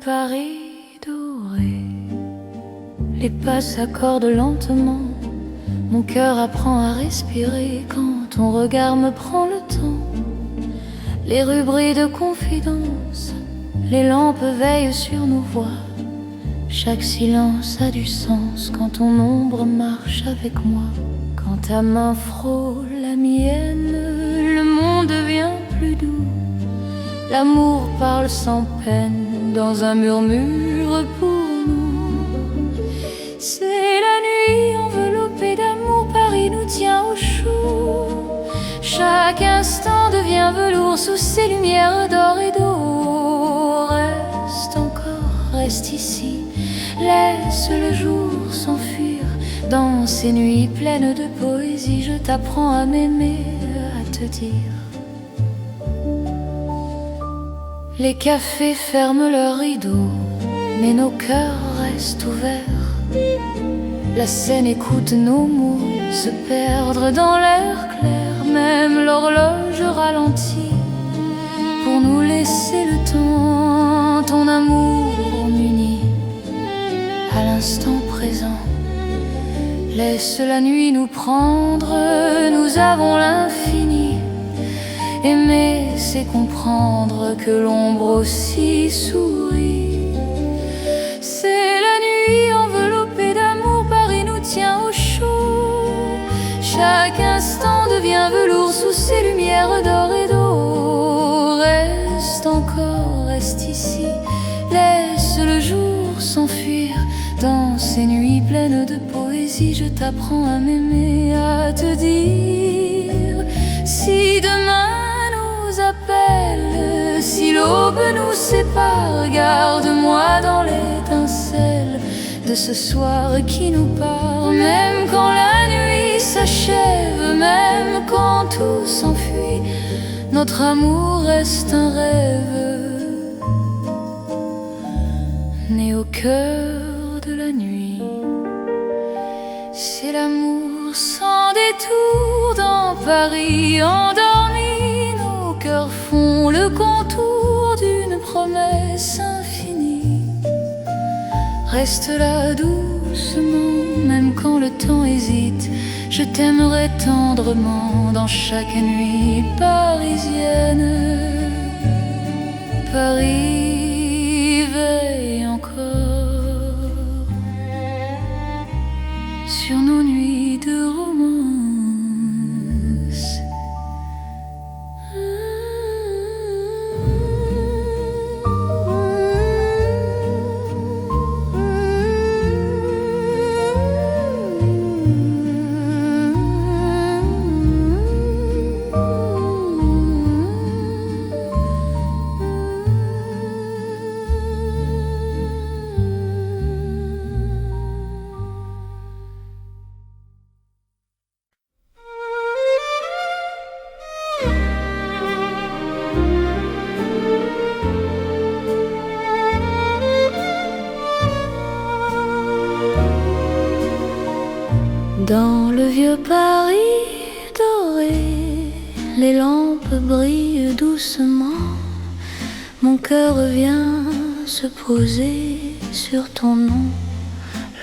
Paris doré. Les pas s'accordent lentement, mon cœur apprend à respirer quand ton regard me prend le temps. Les rues brillent de confidence, les lampes veillent sur nos voix. Chaque silence a du sens quand ton ombre marche avec moi. Quand ta main frôle la mienne, le monde devient plus doux. L'amour parle sans peine dans un murmure pour nous. C'est la nuit enveloppée d'amour, Paris nous tient au chaud. Chaque instant devient velours sous ces lumières d'or et d'eau. Reste encore, reste ici, laisse le jour s'enfuir. Dans ces nuits pleines de poésie, je t'apprends à m'aimer, à te dire. Les cafés ferment leurs rideaux, mais nos cœurs restent ouverts. La scène écoute nos mots se perdre dans l'air clair. Même l'horloge ralentit pour nous laisser le temps. Ton amour m'unit à l'instant présent. Laisse la nuit nous prendre, nous avons l'infini. Aimer, c'est comprendre que l'ombre aussi sourit. C'est la nuit enveloppée d'amour, Paris nous tient au chaud. Chaque instant devient velours sous ces lumières d'or et d'eau. Reste encore, reste ici, laisse le jour s'enfuir. Dans ces nuits pleines de poésie, je t'apprends à m'aimer, à te dire. Si demain nous appelle, si l'aube nous sépare, garde-moi dans l'étincelle de ce soir qui nous part. Même quand la nuit s'achève, même quand tout s'enfuit, notre amour reste un rêve né au cœur de la nuit. C'est l'amour sans détour dans Paris endormi. Nos cœurs font le contour d'une promesse infinie. Reste là doucement, même quand le temps hésite. Je t'aimerai tendrement dans chaque nuit parisienne. Paris veille encore sur nos nuits de romance. Dans le vieux Paris doré, les lampes brillent doucement. Mon cœur vient se poser sur ton nom.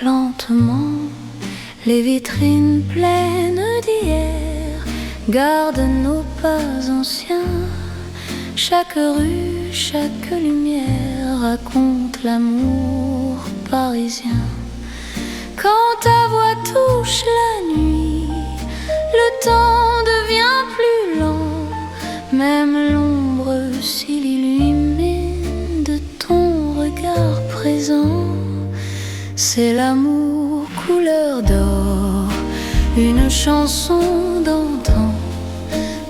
Lentement, les vitrines pleines d'hier gardent nos pas anciens. Chaque rue, chaque lumière raconte l'amour parisien. Quand ta voix touche la nuit, le temps devient plus lent. Même l'ombre s'illumine de ton regard présent. C'est l'amour couleur d'or, une chanson d'antan.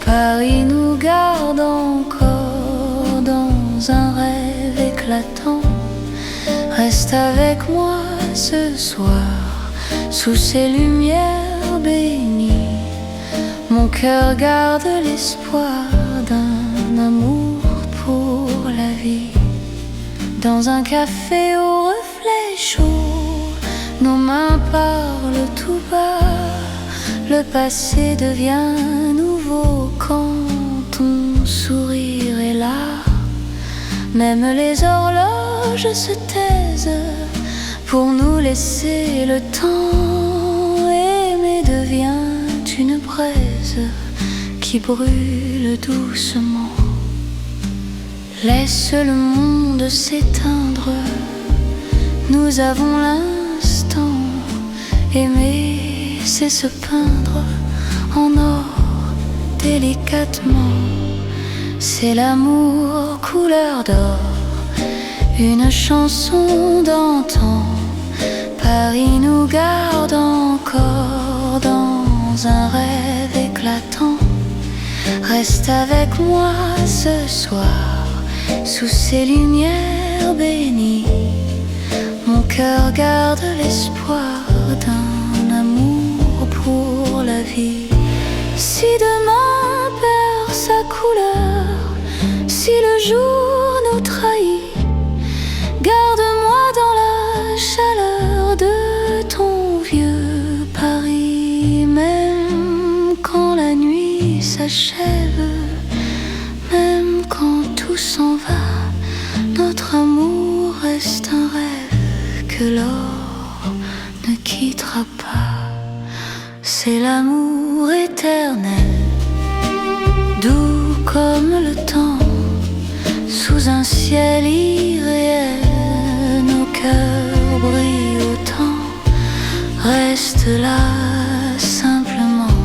Paris nous garde encore dans un rêve éclatant. Reste avec moi ce soir, sous ces lumières bénies. Mon cœur garde l'espoir d'un amour pour la vie. Dans un café au reflet chaud, nos mains parlent tout bas. Le passé devient nouveau quand ton sourire est là. Même les horloges l'horloge se taise pour nous laisser le temps. Aimer devient une braise qui brûle doucement. Laisse le monde s'éteindre, nous avons l'instant. Aimer, c'est se peindre en or délicatement. C'est l'amour couleur d'or, une chanson d'antan. Paris nous garde encore dans un rêve éclatant. Reste avec moi ce soir, sous ces lumières bénies. Mon cœur garde l'espoir d'un amour pour la vie. Si demain perd sa couleur, si le jour nous trahit, garde-moi dans la chaleur de ton vieux Paris. Même quand la nuit s'achève, même quand tout s'en va, notre amour reste un rêve que l'or ne quittera pas. C'est l'amour éternel, doux comme le temps, sous un ciel irréel. Nos cœurs brillent autant, reste là simplement.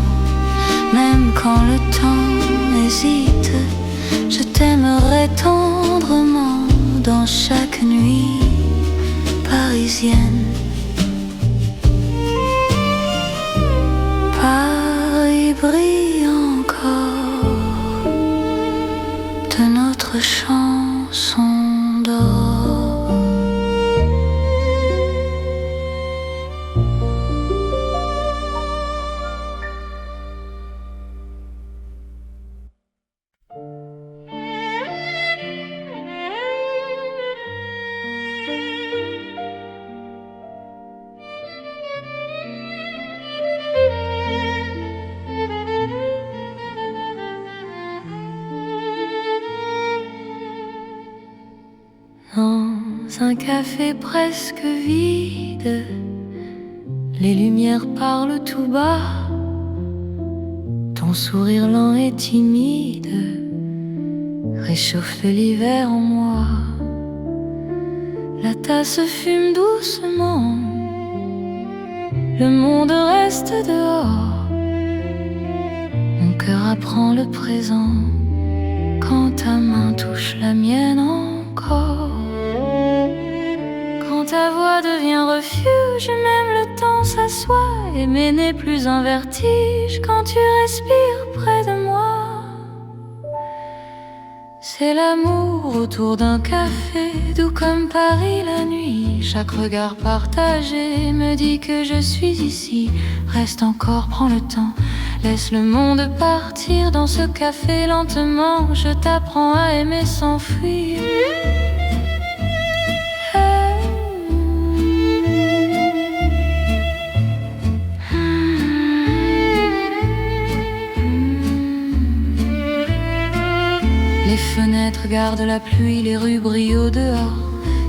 Même quand le temps hésite, je t'aimerai tendrement dans chaque nuit parisienne. Paris brille encore de notre chanson d'or. Dans un café presque vide, les lumières parlent tout bas. Ton sourire lent et timide réchauffe l'hiver en moi. La tasse fume doucement, le monde reste dehors. Mon cœur apprend le présent quand ta main touche la mienne encore. Quand ta voix devient refuge, même le temps s'assoit. Aimer n'est plus un vertige quand tu respires près de moi. C'est l'amour autour d'un café, doux comme Paris la nuit. Chaque regard partagé me dit que je suis ici. Reste encore, prends le temps, laisse le monde partir dans ce café lentement. Je t'apprends à aimer sans fuir. Les fenêtres gardent la pluie, les rues brillent au dehors.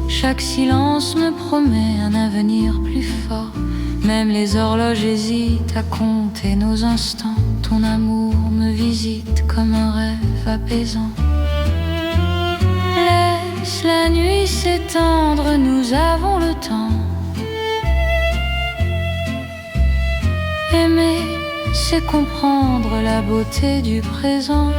Chaque silence me promet un avenir plus fort. Même les horloges hésitent à compter nos instants. Ton amour me visite comme un rêve apaisant. Laisse la nuit s'étendre, nous avons le temps. Aimer, c'est comprendre la beauté du présent.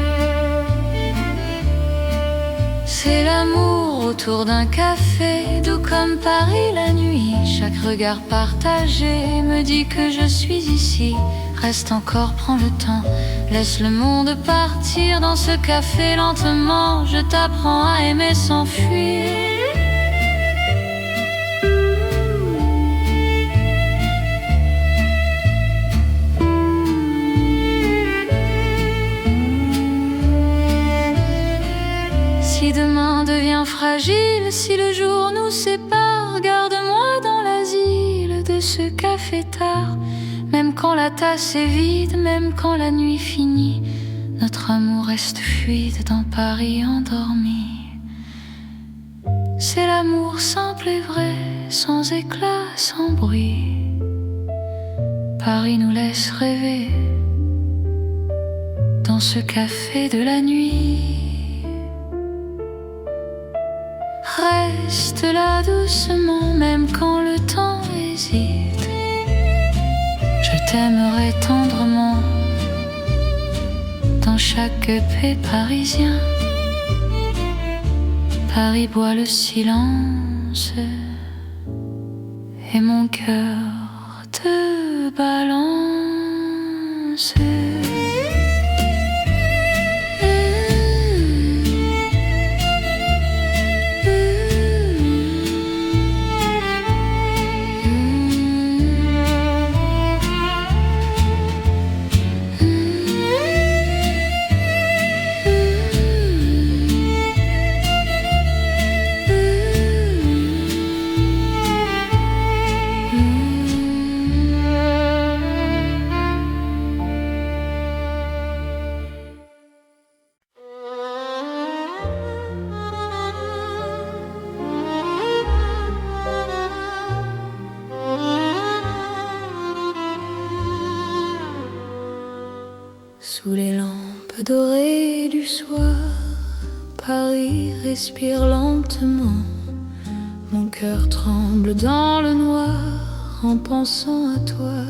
C'est l'amour autour d'un café, doux comme Paris la nuit. Chaque regard partagé me dit que je suis ici. Reste encore, prends le temps, laisse le monde partir dans ce café lentement. Je t'apprends à aimer sans fuir. Si demain devient fragile, si le jour nous sépare, garde-moi dans l'asile de ce café tard. Même quand la tasse est vide, même quand la nuit finit, notre amour reste fluide dans Paris endormi. C'est l'amour simple et vrai, sans éclat, sans bruit. Paris nous laisse rêver dans ce café de la nuit. Reste là doucement, même quand le temps hésite. Je t'aimerai tendrement dans chaque paix parisien. Paris boit le silence et mon cœur te balance. Sous les lampes dorées du soir, Paris respire lentement. Mon cœur tremble dans le noir en pensant à toi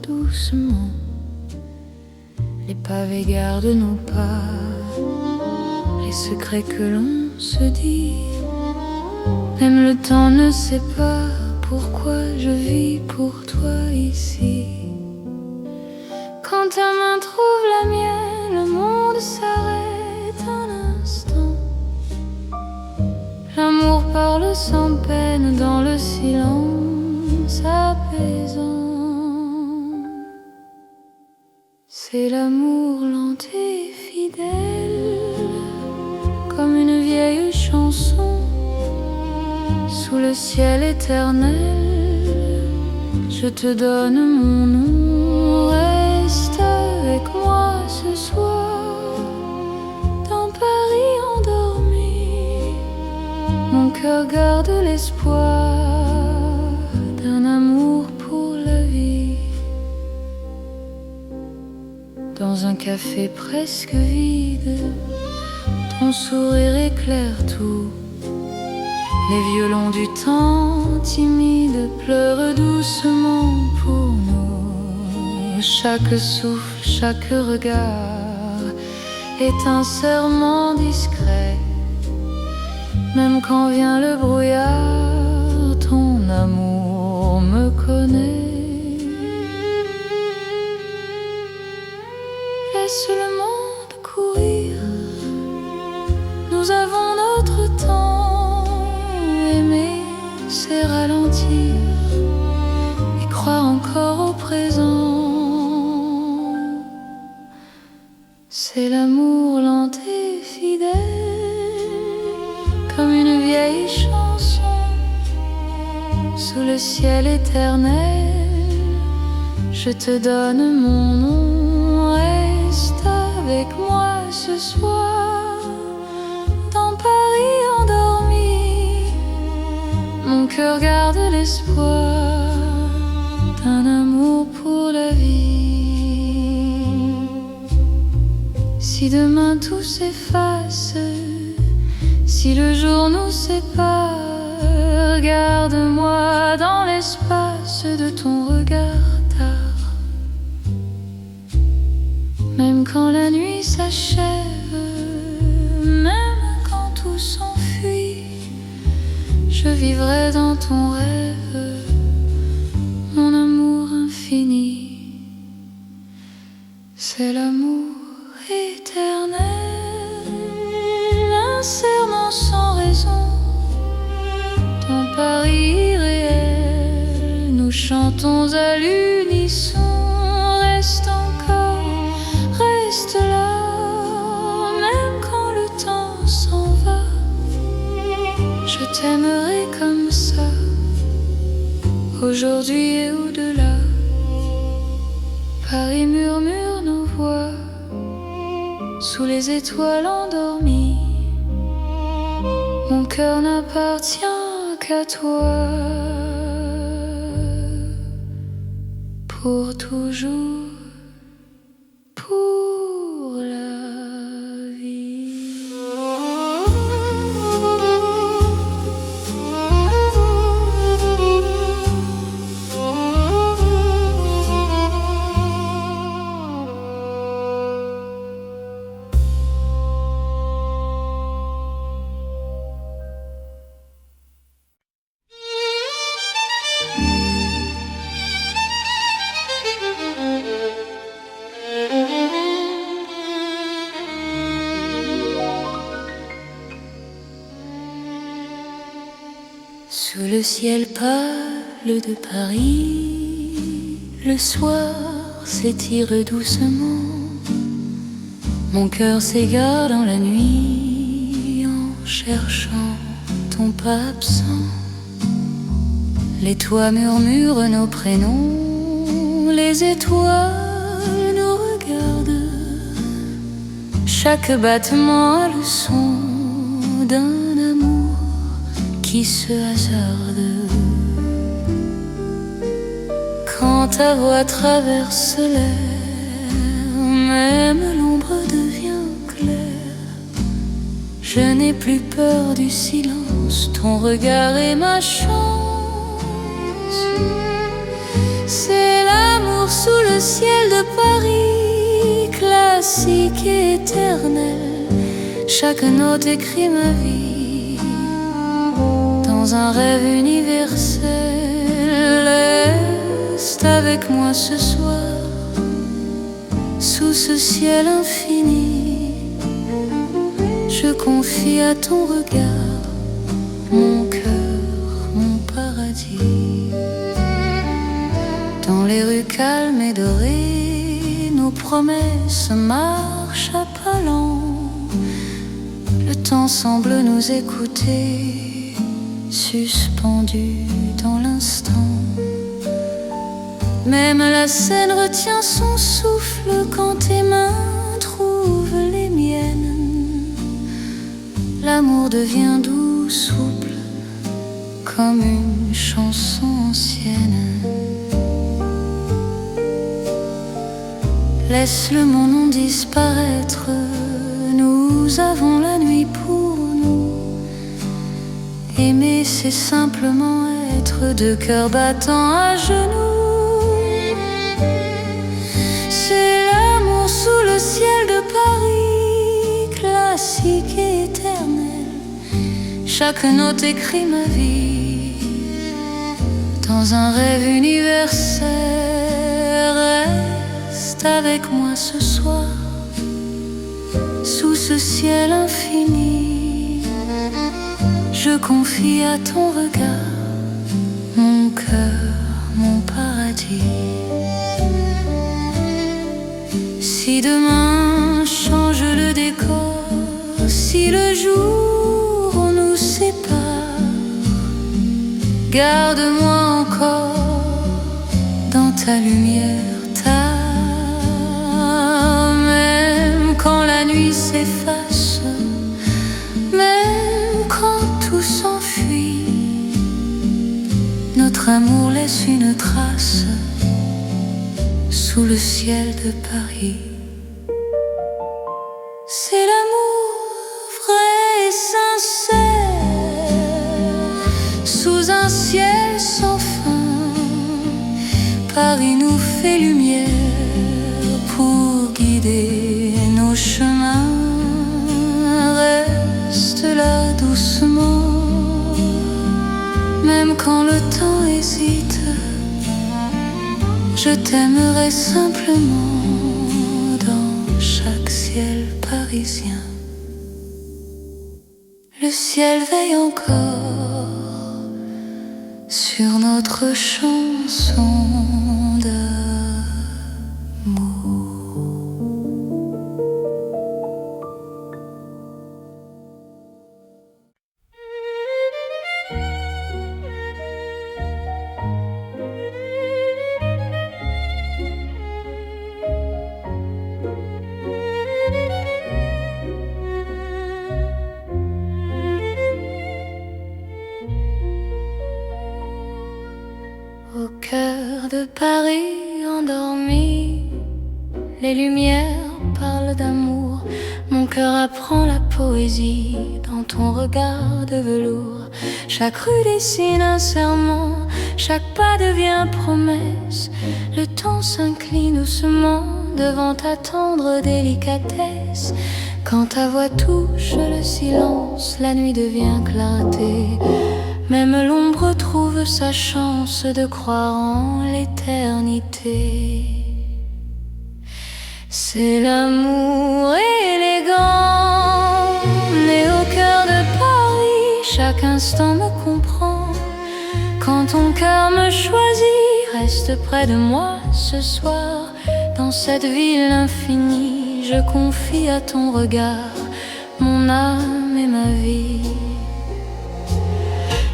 doucement. Les pavés gardent nos pas, les secrets que l'on se dit. Même le temps ne sait pas pourquoi je vis pour toi ici. Quand ta main trouve la mienne, le monde s'arrête un instant. L'amour parle sans peine dans le silence apaisant. C'est l'amour lent et fidèle, comme une vieille chanson. Sous le ciel éternel, je te donne mon nom. Reste avec moi ce soir, dans Paris endormi. Mon cœur garde l'espoir d'un amour pour la vie. Dans un café presque vide, ton sourire éclaire tout. Les violons du temps timide pleurent doucement pour nous. Chaque souffle, chaque regard est un serment discret. Même quand vient le brouillard, ton amour me connaît. Laisse le monde courir, nous avons notre temps. Aimer, c'est ralentir et croire encore au présent. C'est l'amour lent et fidèle, comme une vieille chanson. Sous le ciel éternel, je te donne mon nom. Reste avec moi ce soir, dans Paris endormi. Mon cœur garde l'espoir d'un amour pour la vie. Si demain tout s'efface, si le jour nous sépare, garde-moi dans l'espace de ton regard tard. Même quand la nuit s'achève, même quand tout s'enfuit, je vivrai dans ton rêve, mon amour infini. C'est l'amour éternel, un serment sans raison. Dans Paris irréel, nous chantons à l'unisson. Reste encore, reste là, même quand le temps s'en va. Je t'aimerai comme ça, aujourd'hui et au-delà. Paris murmure nos voix sous les étoiles endormies. Mon cœur n'appartient qu'à toi pour toujours, pour la vie. Sous le ciel pâle de Paris, le soir s'étire doucement. Mon cœur s'égare dans la nuit en cherchant ton pas absent. Les toits murmurent nos prénoms, les étoiles nous regardent. Chaque battement a le son d'un amour qui se hasarde. Quand ta voix traverse l'air, même l'ombre devient claire. Je n'ai plus peur du silence, ton regard est ma chance. C'est l'amour sous le ciel de Paris, classique et éternel. Chaque note écrit ma vie dans un rêve universel. Reste avec moi ce soir, sous ce ciel infini. Je confie à ton regard mon cœur, mon paradis. Dans les rues calmes et dorées, nos promesses marchent à pas lents. Le temps semble nous écouter, suspendu dans l'instant. Même la scène retient son souffle quand tes mains trouvent les miennes. L'amour devient doux, souple, comme une chanson ancienne. Laisse le monde disparaître, nous avons la nuit pour nous. Aimer, c'est simplement être deux cœurs battant à genoux. C'est l'amour sous le ciel de Paris, classique et éternel. Chaque note écrit ma vie dans un rêve universel. Reste avec moi ce soir, sous ce ciel infini. Je confie à ton regard mon cœur, mon paradis. Si demain change le décor, si le jour nous sépare, garde-moi encore dans ta lumière, même quand la nuit s'efface, même quand tout s'enfuit, notre amour laisse une trace sous le ciel de Paris. C'est l'amour vrai et sincère, sous un ciel sans fin. Paris nous fait lumière pour guider nos chemins. Reste là doucement, même quand le temps hésite. Je t'aimerai simplement dans chaque ciel parisien. Le ciel veille encore sur notre chanson d'amour. Paris endormi, les lumières parlent d'amour. Mon cœur apprend la poésie dans ton regard de velours. Chaque rue dessine un serment, chaque pas devient promesse. Le temps s'incline doucement devant ta tendre délicatesse. Quand ta voix touche le silence, la nuit devient clarté. Même l'ombre trouve sa chance de croire en l'éternité. C'est l'amour élégant, né au cœur de Paris. Chaque instant me comprend. Quand ton cœur me choisit, reste près de moi ce soir. Dans cette ville infinie, je confie à ton regard mon âme et ma vie.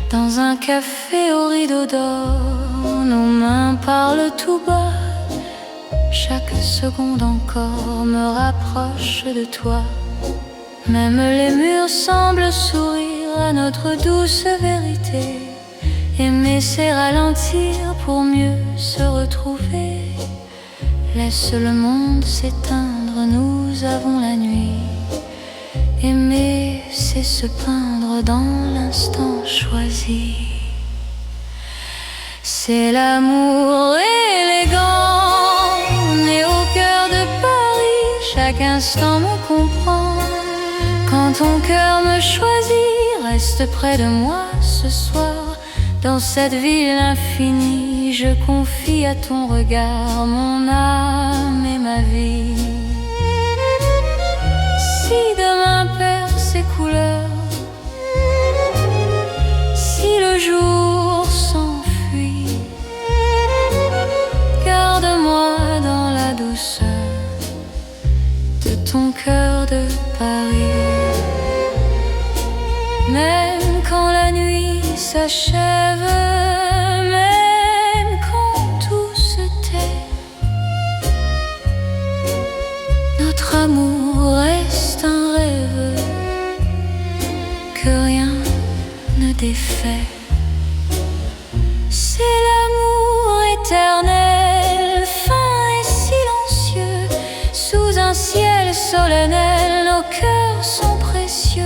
Dans un café au rideau d'or, nos mains parlent tout bas. Chaque seconde encore me rapproche de toi. Même les murs semblent sourire à notre douce vérité. Aimer c'est ralentir pour mieux se retrouver. Laisse le monde s'éteindre, nous avons la nuit. Aimer c'est se peindre dans l'instant choisi. C'est l'amour élégant, né au cœur de Paris. Chaque instant me comprend. Quand ton cœur me choisit, reste près de moi ce soir. Dans cette ville infinie, je confie à ton regard mon âme et ma vie. Si demain perd ses couleurs, si le jour s'enfuit, garde-moi dans la douceur de ton cœur de Paris. Même quand la nuit s'achève, même quand tout se tait, notre amour reste un rêve que rien ne défait. C'est l'amour éternel, fin et silencieux. Sous un ciel solennel, nos cœurs sont précieux.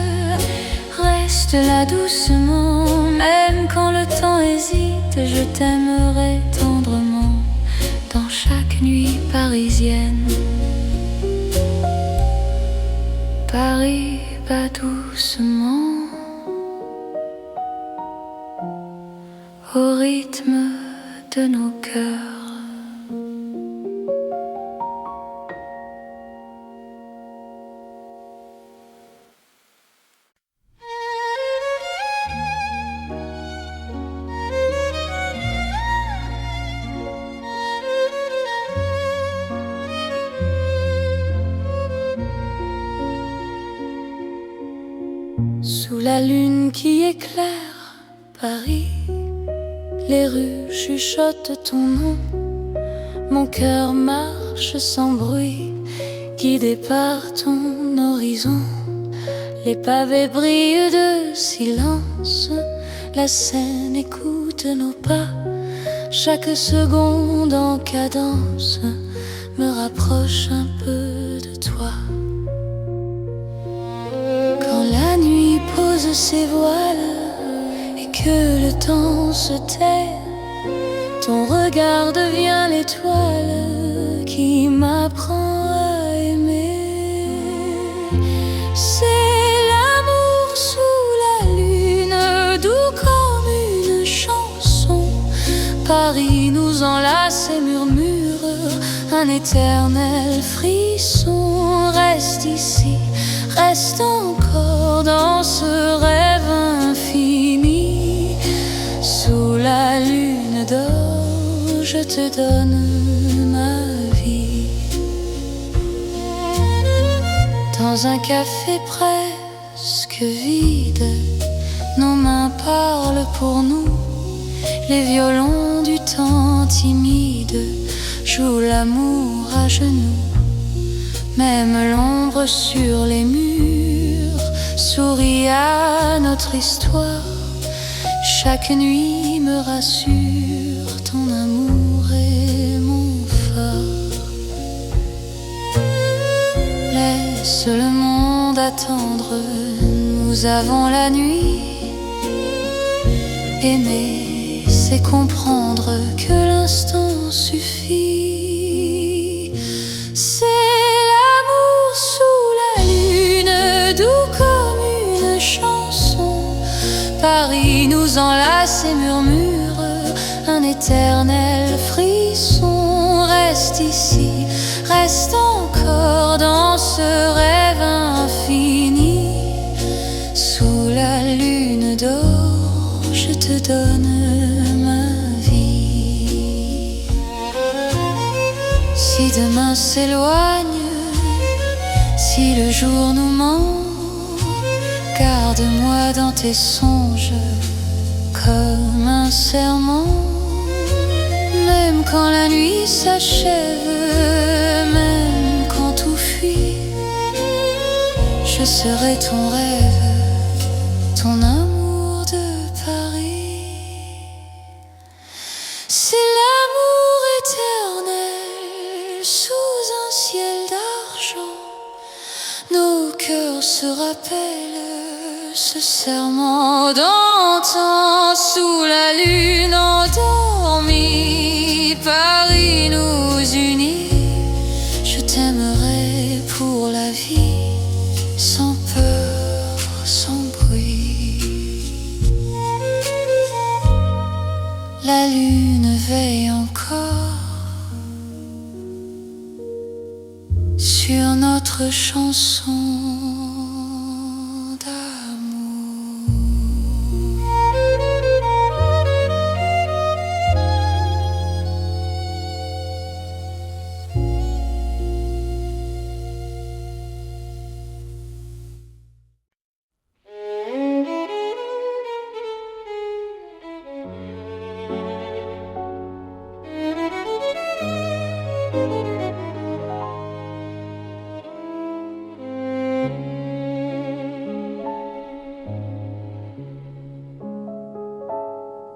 Reste là doucement, même quand le temps hésite. Je t'aimerai tendrement dans chaque nuit parisienne. Paris bat doucement au rythme de nos cœurs. Sous la lune qui éclaire Paris, les rues chuchotent ton nom. Mon cœur marche sans bruit, guidé par ton horizon. Les pavés brillent de silence, la Seine écoute nos pas. Chaque seconde en cadence me rapproche un peu de toi. La nuit pose ses voiles et que le temps se tait, ton regard devient l'étoile qui m'apprend à aimer. C'est l'amour sous la lune, doux comme une chanson. Paris nous enlace et murmure un éternel frisson. Reste ici, reste encore dans ce rêve infini. Sous la lune d'or, je te donne ma vie. Dans un café presque vide, nos mains parlent pour nous. Les violons du temps timide jouent l'amour à genoux. Même l'ombre sur les murs sourit à notre histoire. Chaque nuit me rassure, ton amour est attendre, nous avons la nuit. Aimer, c'est comprendre que l'instant suffit. C'est l'amour sous la lune, doux comme une chanson. Paris nous enlace et murmure un éternel frisson. Reste ici, reste encore dans ce rêve infini. Sous la lune d'or, je te donne ma vie. Si demain s'éloigne, si le jour nous ment, garde-moi dans tes songes comme un serment. Même quand la nuit s'achève, même quand tout fuit, je serai ton rêve, ton amour de Paris. C'est l'amour éternel sous un ciel d'argent. Nos cœurs se rappellent ce serment d'antan. Sous la lune endormie, Paris nous unit. Je t'aimerai pour la vie, sans peur, sans bruit. La lune veille encore sur notre chanson d'amour.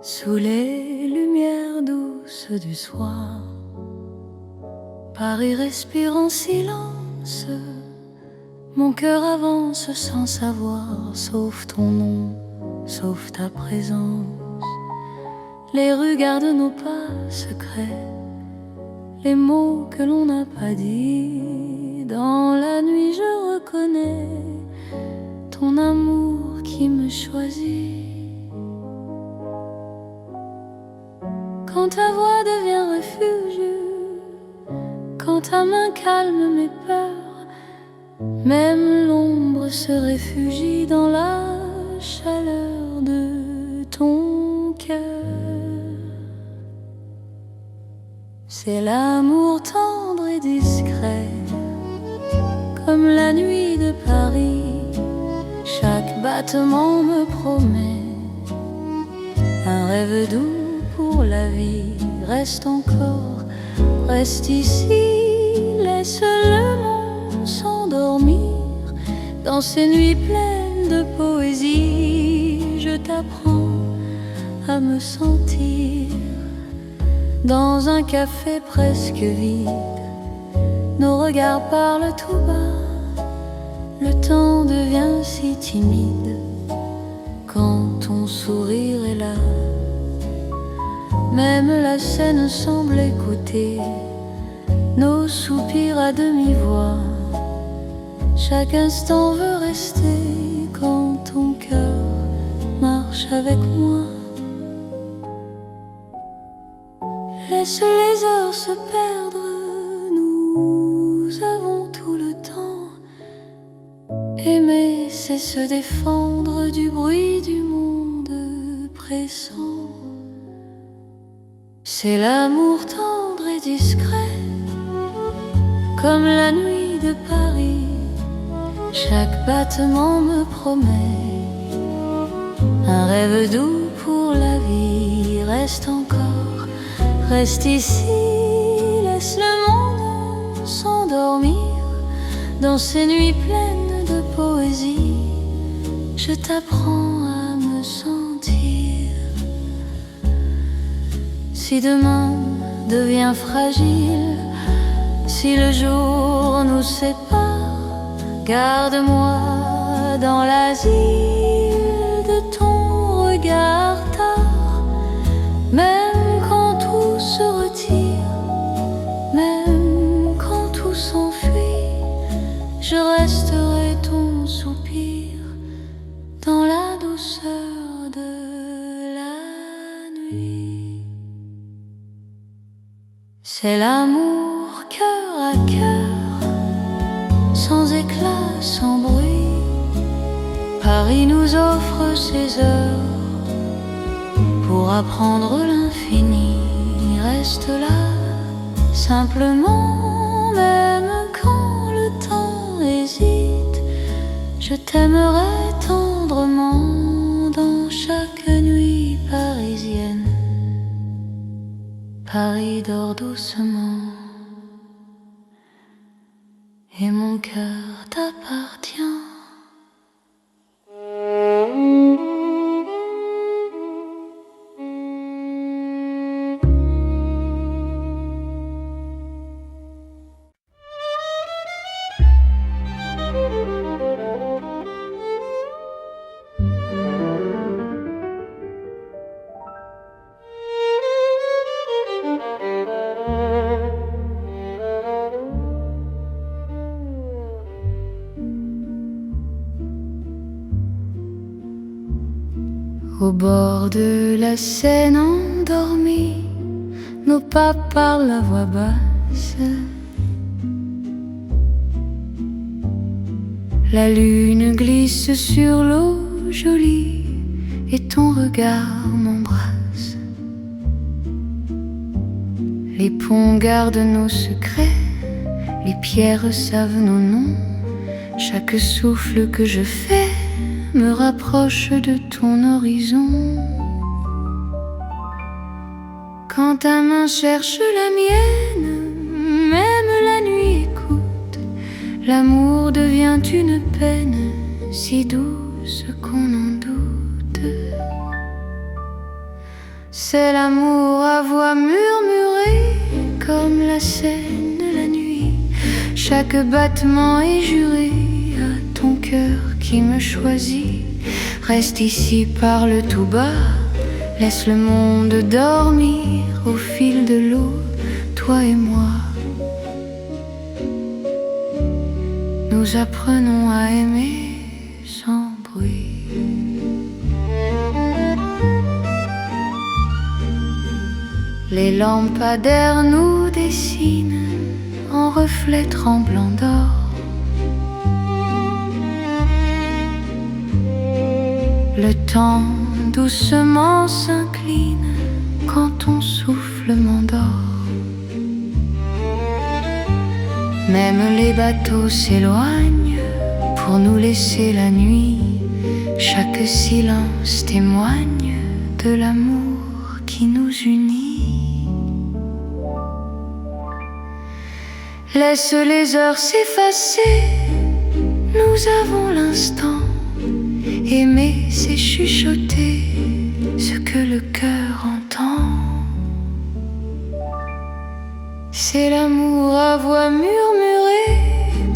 Sous les lumières douces du soir, Paris respire en silence. Mon cœur avance sans savoir, sauf ton nom, sauf ta présence. Les rues gardent nos pas secrets, les mots que l'on n'a pas dit. Dans la nuit je reconnais ton amour qui me choisit. Quand ta voix devient refuge, quand ta main calme mes peurs, même l'ombre se réfugie dans la chaleur de ton cœur. C'est l'amour tendre et discret, comme la nuit de Paris. Chaque battement me promet un rêve doux pour la vie. Reste encore, reste ici, laisse le monde s'endormir dans ces nuits pleines de poésie. Je t'apprends à me sentir dans un café presque vide. Nos regards parlent tout bas, le temps devient si timide quand ton sourire est là. Même la scène semble écouter nos soupirs à demi-voix. Chaque instant veut rester quand ton cœur marche avec moi. Laisse les heures se perdre, nous avons tout le temps. Aimer, c'est se défendre du bruit du monde pressant. C'est l'amour tendre et discret, comme la nuit de Paris. Chaque battement me promet un rêve doux pour la vie. Reste encore, reste ici, laisse le monde s'endormir dans ces nuits pleines de poésie. Je t'apprends à me sentir. Si demain devient fragile, si le jour nous sépare, Garde-moi dans l'asile de ton regard tard, même quand tout se retire, même quand tout s'enfuit, je resterai ton soupir dans la douceur de la nuit. C'est l'amour cœur à cœur, sans éclat, sans bruit. Paris nous offre ses heures pour apprendre l'infini. Reste là, simplement, même quand le temps hésite. Je t'aimerai tendrement dans chaque nuit parisienne. Paris dort doucement et mon cœur t'appartient. Au bord de la Seine endormie, nos pas parlent à voix basse. La lune glisse sur l'eau jolie et ton regard m'embrasse. Les ponts gardent nos secrets, les pierres savent nos noms. Chaque souffle que je fais me rapproche de ton horizon. Quand ta main cherche la mienne, même la nuit écoute. L'amour devient une peine si douce qu'on en doute. C'est l'amour à voix murmurée comme la Seine la nuit. Chaque battement est juré à ton cœur qui me choisit. Reste ici, parle tout bas, laisse le monde dormir au fil de l'eau, toi et moi. Nous apprenons à aimer sans bruit. Les lampadaires nous dessinent en reflets tremblants d'or. Le temps doucement s'incline quand ton souffle m'endort. Même les bateaux s'éloignent pour nous laisser la nuit. Chaque silence témoigne de l'amour qui nous unit. Laisse les heures s'effacer, nous avons l'instant. Aimer, c'est chuchoter ce que le cœur entend. C'est l'amour à voix murmurée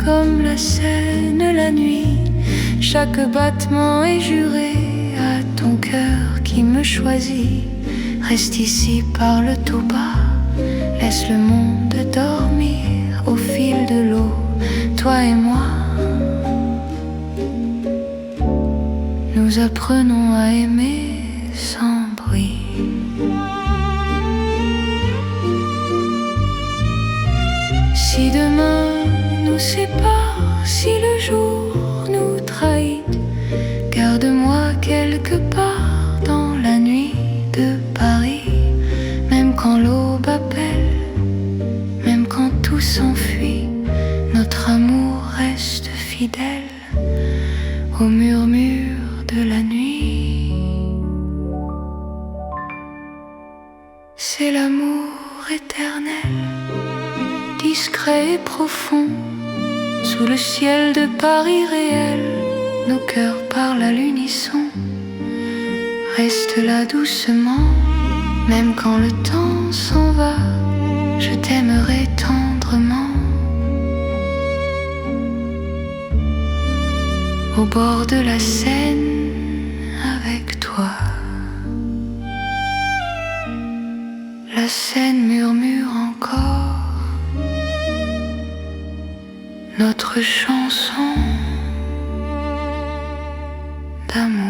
comme la Seine la nuit. Chaque battement est juré à ton cœur qui me choisit. Reste ici, parle tout bas, laisse le monde dormir au fil de l'eau, toi et moi. Nous apprenons à aimer sans bruit. Si demain nous sépare, si le jour nous trahit, garde-moi quelque part dans la nuit de Paris. Même quand l'aube appelle, même quand tout s'enfuit, notre amour reste fidèle au murmure de la nuit. C'est l'amour éternel, discret et profond, sous le ciel de Paris réel. Nos cœurs parlent à l'unisson. Reste là doucement, même quand le temps s'en va, je t'aimerai tendrement. au bord de la Seine avec toi. La Seine murmure encore notre chanson d'amour.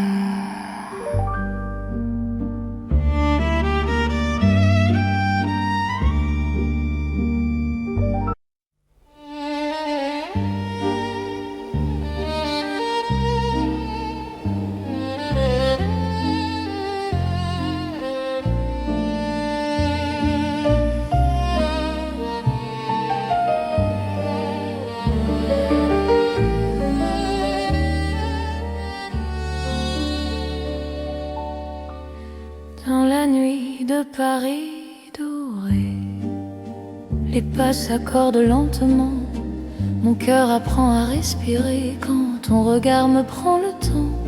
Dans la nuit de Paris doré, les pas s'accordent lentement. Mon cœur apprend à respirer quand ton regard me prend le temps.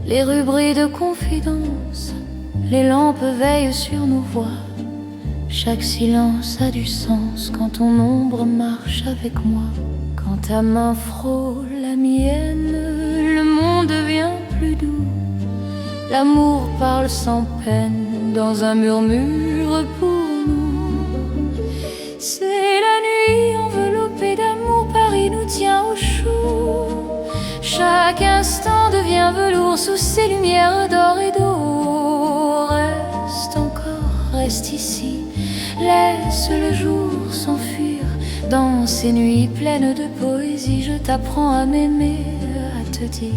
Les rues brillent de confidence, les lampes veillent sur nos voix. Chaque silence a du sens quand ton ombre marche avec moi. Quand ta main frôle la mienne, le monde devient plus doux. L'amour parle sans peine dans un murmure pour nous. C'est la nuit enveloppée d'amour, Paris nous tient au chaud. Chaque instant devient velours sous ces lumières d'or et d'eau. Reste encore, reste ici, laisse le jour s'enfuir. Dans ces nuits pleines de poésie, je t'apprends à m'aimer, à te dire.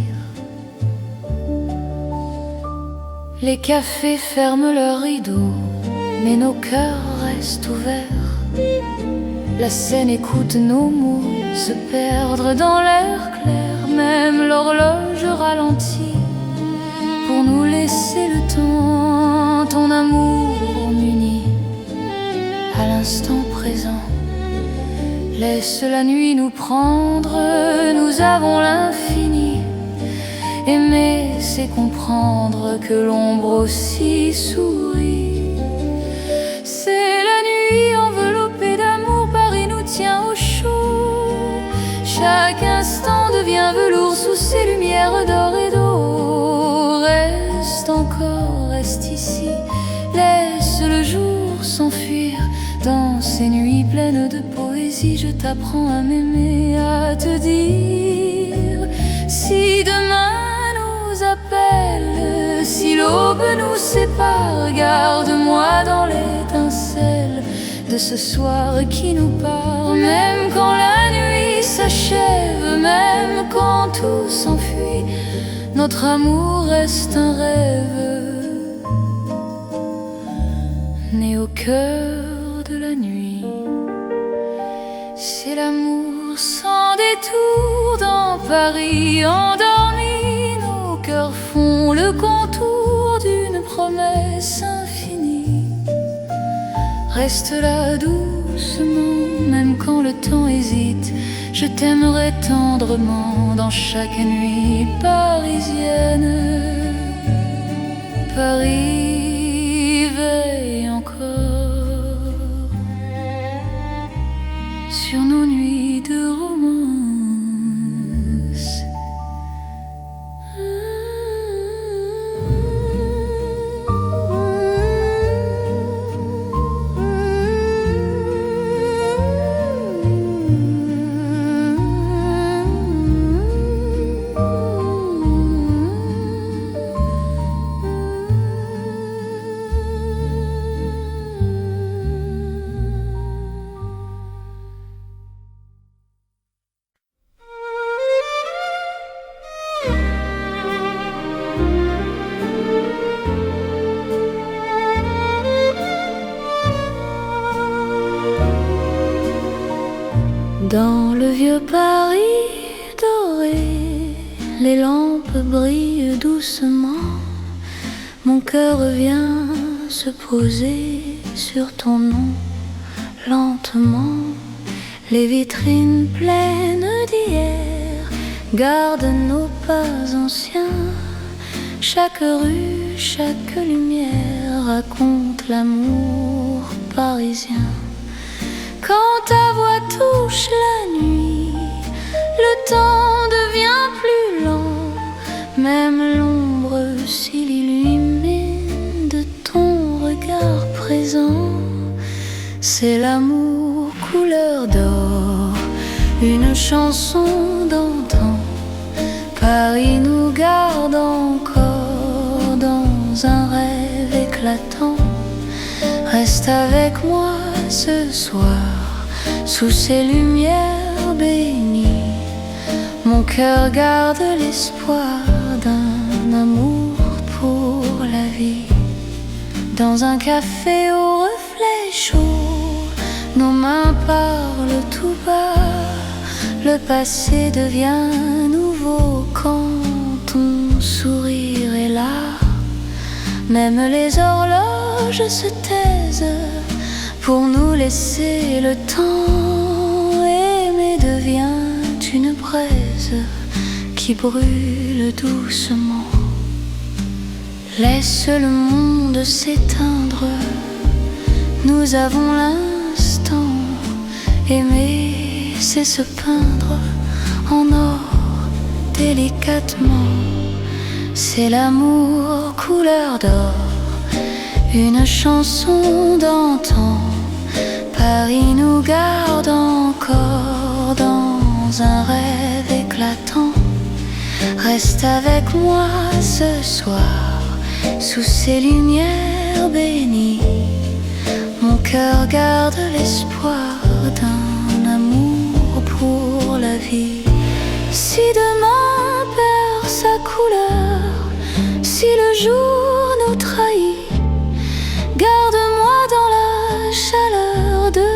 Les cafés ferment leurs rideaux, mais nos cœurs restent ouverts. La Seine écoute nos mots se perdre dans l'air clair. Même l'horloge ralentit pour nous laisser le temps. Ton amour m'unit à l'instant présent. Laisse la nuit nous prendre, nous avons l'infini. Aimer, c'est comprendre que l'ombre aussi sourit. C'est la nuit enveloppée d'amour, Paris nous tient au chaud. Chaque instant devient velours sous ces lumières d'or et d'eau. Reste encore, reste ici, laisse le jour s'enfuir. Dans ces nuits pleines de poésie, je t'apprends à m'aimer, à te dire. Si demain appelle, si l'aube nous sépare, garde-moi dans l'étincelle de ce soir qui nous part. Même quand la nuit s'achève, même quand tout s'enfuit, notre amour reste un rêve né au cœur de la nuit. C'est l'amour sans détour dans Paris endormi. Cœurs font le contour d'une promesse infinie. Reste là doucement, même quand le temps hésite. Je t'aimerai tendrement dans chaque nuit parisienne. Paris veille encore sur nos nuits de romance. Dans le vieux Paris doré, les lampes brillent doucement. Mon cœur vient se poser sur ton nom. Lentement, les vitrines pleines d'hier gardent nos pas anciens. Chaque rue, chaque lumière raconte l'amour parisien. Quand ta voix touche la nuit, le temps devient plus même l'ombre s'il illumine de ton regard présent. C'est l'amour couleur d'or, une chanson d'antan. Paris nous garde encore dans un rêve éclatant. Reste avec moi ce soir, sous ces lumières bénies. Mon cœur garde l'espoir d'un amour pour la vie. Dans un café au reflet chaud, nos mains parlent tout bas. Le passé devient nouveau quand ton sourire est là. Même les horloges se taisent pour nous laisser le temps. Aimer devient une braise qui brûle doucement. Laisse le monde s'éteindre, nous avons l'instant. Aimer, c'est se peindre en or délicatement. C'est l'amour couleur d'or, une chanson d'antan. Paris nous garde encore dans un rêve éclatant. Reste avec moi ce soir, sous ces lumières bénies. Mon cœur garde l'espoir d'un amour pour la vie. Si demain perd sa couleur, si le jour nous trahit, garde-moi dans la chaleur de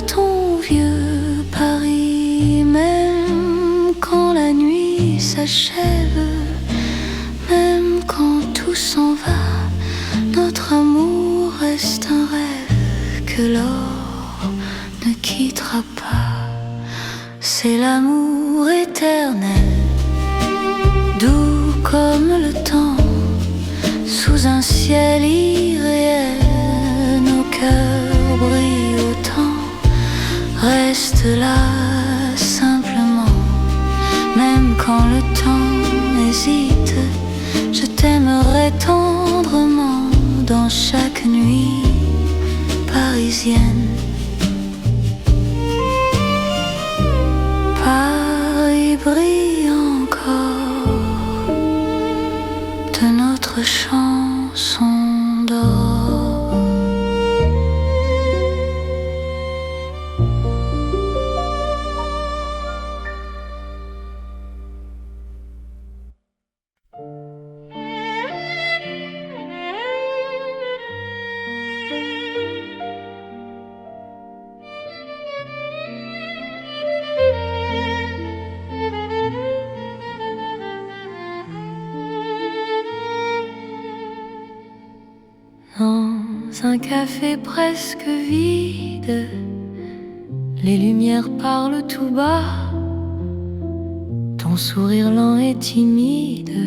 ton vieux Paris. Même quand la nuit s'achève, même quand tout s'en va, notre amour reste un rêve que l'or ne quittera pas. C'est l'amour éternel, doux comme le temps, sous un ciel irréel. Nos cœurs brillent autant. Reste là simplement, même quand le temps hésite. Je t'aimerai tendrement dans chaque nuit parisienne. Paris brille encore de notre chanson d'or. Dans un café presque vide, les lumières parlent tout bas. Ton sourire lent et timide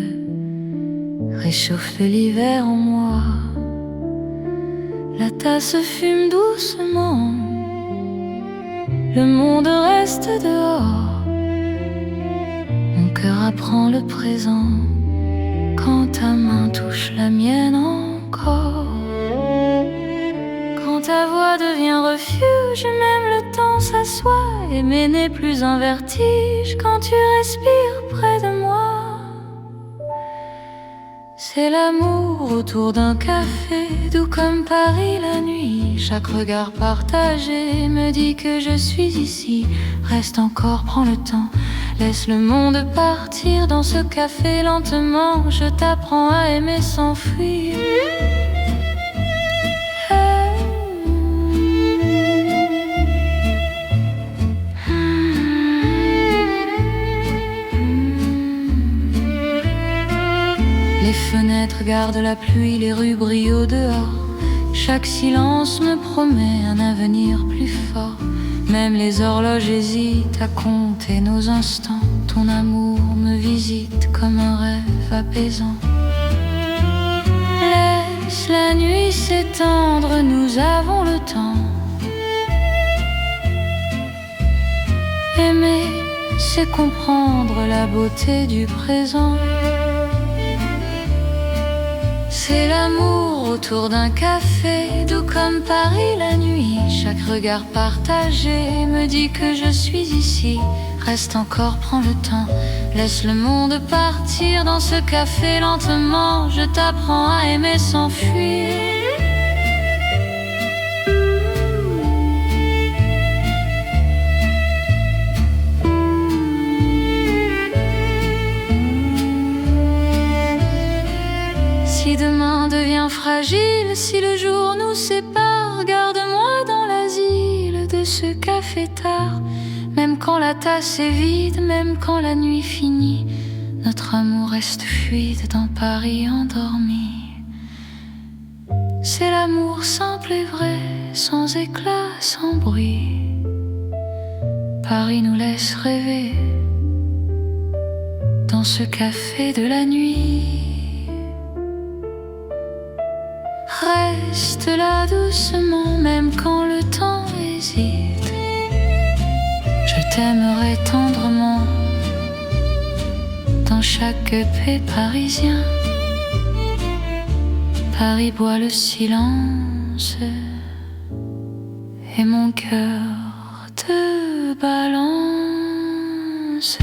réchauffe l'hiver en moi. La tasse fume doucement, le monde reste dehors. Mon cœur apprend le présent quand ta main touche la mienne encore. Quand ta voix devient refuge, même le temps s'assoit. Aimer n'est plus un vertige quand tu respires près de moi. C'est l'amour autour d'un café, doux comme Paris la nuit. Chaque regard partagé me dit que je suis ici. Reste encore, prends le temps, laisse le monde partir dans ce café lentement. Je t'apprends à aimer sans fuir. Les fenêtres gardent la pluie, les rues brillent au dehors. Chaque silence me promet un avenir plus fort. Même les horloges hésitent à compter nos instants. Ton amour me visite comme un rêve apaisant. Laisse la nuit s'étendre, nous avons le temps. Aimer, c'est comprendre la beauté du présent. C'est l'amour autour d'un café, doux comme Paris la nuit. Chaque regard partagé me dit que je suis ici. Reste encore, prends le temps, laisse le monde partir. Dans ce café lentement, je t'apprends à aimer sans fuir. Si demain devient fragile, si le jour nous sépare, garde-moi dans l'asile de ce café tard. Même quand la tasse est vide, même quand la nuit finit, notre amour reste fluide dans Paris endormi. C'est l'amour simple et vrai, sans éclat, sans bruit. Paris nous laisse rêver dans ce café de la nuit. Reste là doucement, même quand le temps hésite. Je t'aimerai tendrement dans chaque paix parisien. Paris boit le silence et mon cœur te balance.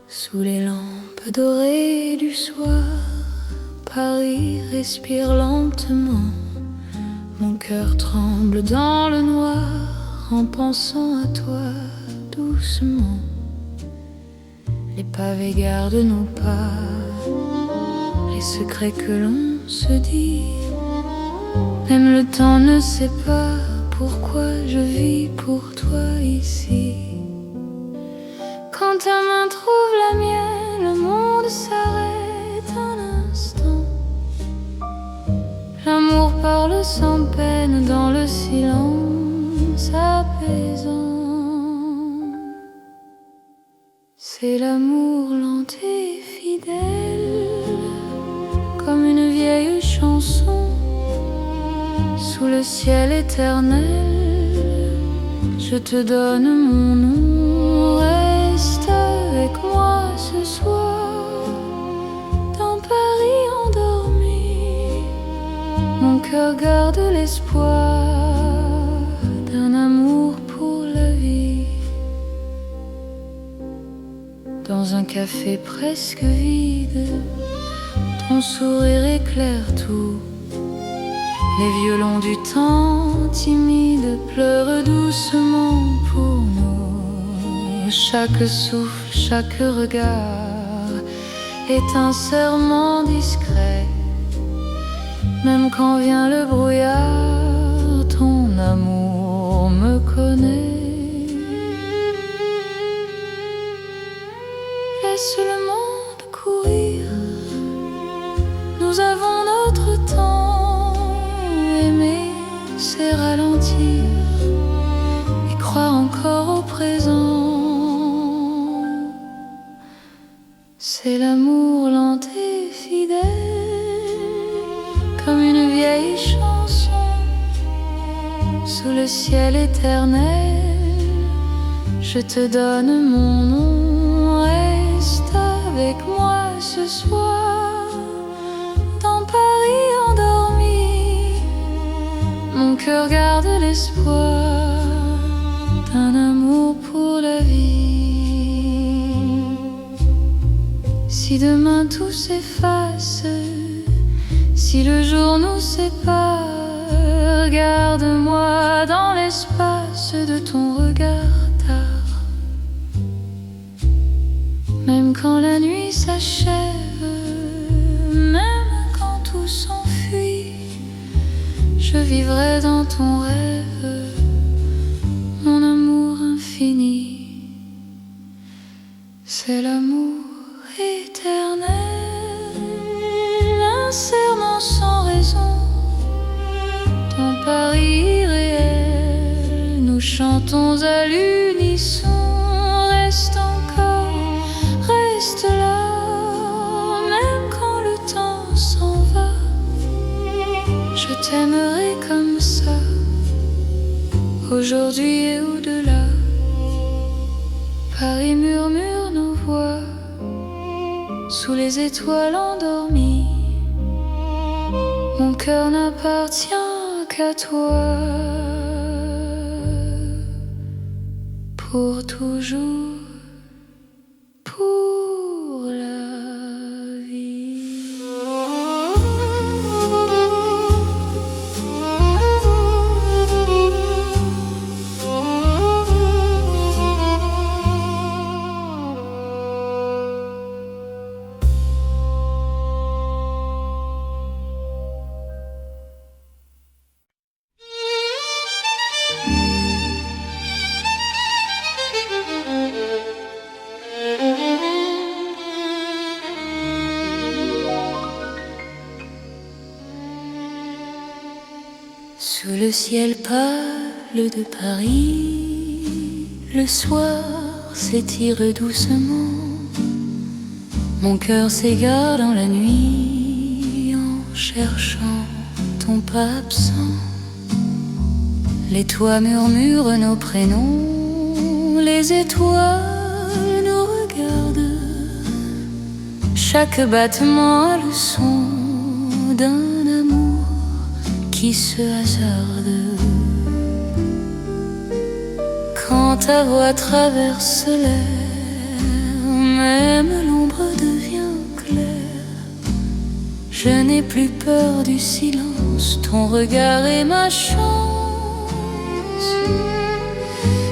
Sous les lampes dorées du soir, Paris respire lentement. Mon cœur tremble dans le noir en pensant à toi doucement. Les pavés gardent nos pas, les secrets que l'on se dit. Même le temps ne sait pas pourquoi je vis pour toi ici. Quand ta main trouve la mienne, le monde s'arrête un instant. L'amour parle sans peine dans le silence apaisant. C'est l'amour lent et fidèle, comme une vieille chanson. Sous le ciel éternel, je te donne mon nom. Reste avec moi ce soir, dans Paris endormi. Mon cœur garde l'espoir d'un amour pour la vie. Dans un café presque vide, ton sourire éclaire tout. Les violons du temps timide pleurent doucement pour nous. Chaque souffle, chaque regard est un serment discret. Même quand vient le brouillard, ton amour me connaît. Laisse le monde courir, nous avons notre temps. Aimer, c'est ralentir et croire encore au présent. C'est l'amour lent et fidèle, comme une vieille chanson. Sous le ciel éternel, je te donne mon nom. Reste avec moi ce soir, dans Paris endormi. Mon cœur garde l'espoir d'un amour pour la vie. Si demain tout s'efface, si le jour nous sépare, garde-moi dans l'espace de ton regard tard. Même quand la nuit s'achève, même quand tout semble ton rêve, mon amour infini. C'est l'amour éternel, un serment sans raison, ton pari irréel. Nous chantons à l'unisson. Reste encore, reste là, même quand le temps s'en va. Je t'aimerai comme ça, aujourd'hui et au-delà. Paris murmure nos voix sous les étoiles endormies. Mon cœur n'appartient qu'à toi, pour toujours, pour la vie. Sous le ciel pâle de Paris, le soir s'étire doucement. Mon cœur s'égare dans la nuit en cherchant ton pas absent. Les toits murmurent nos prénoms, les étoiles nous regardent. Chaque battement a le son d'un amour qui se hasarde. Quand ta voix traverse l'air, même l'ombre devient claire. Je n'ai plus peur du silence, ton regard est ma chance.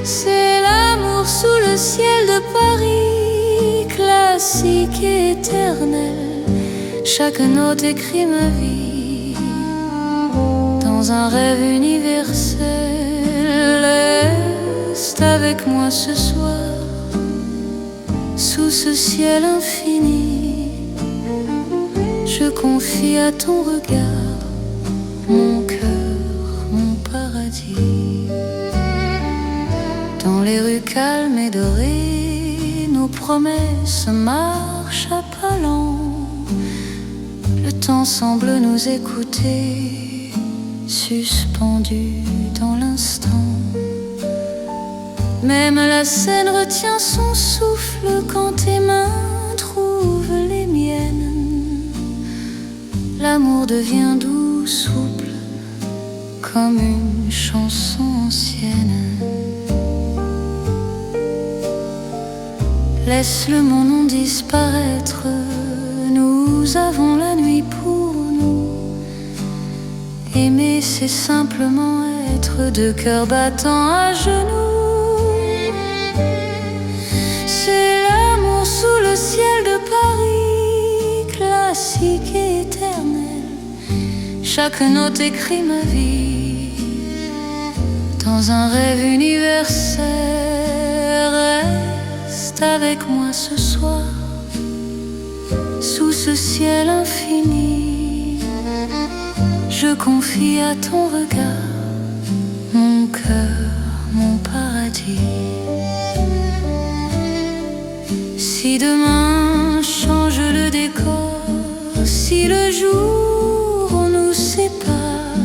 C'est l'amour sous le ciel de Paris, classique et éternel. Chaque note écrit ma vie dans un rêve universel. Reste avec moi ce soir, sous ce ciel infini. Je confie à ton regard mon cœur, mon paradis. Dans les rues calmes et dorées, nos promesses marchent à pas lents. Le temps semble nous écouter, suspendu dans l'instant. Même la scène retient son souffle quand tes mains trouvent les miennes. L'amour devient doux, souple, comme une chanson ancienne. Laisse le monde disparaître, nous avons la nuit pour nous. Aimer, c'est simplement être deux cœurs battant à genoux. C'est l'amour sous le ciel de Paris, classique et éternel. Chaque note écrit ma vie dans un rêve universel. Reste avec moi ce soir, sous ce ciel infini. Je confie à ton regard mon cœur, mon paradis. Si demain change le décor, si le jour nous sépare,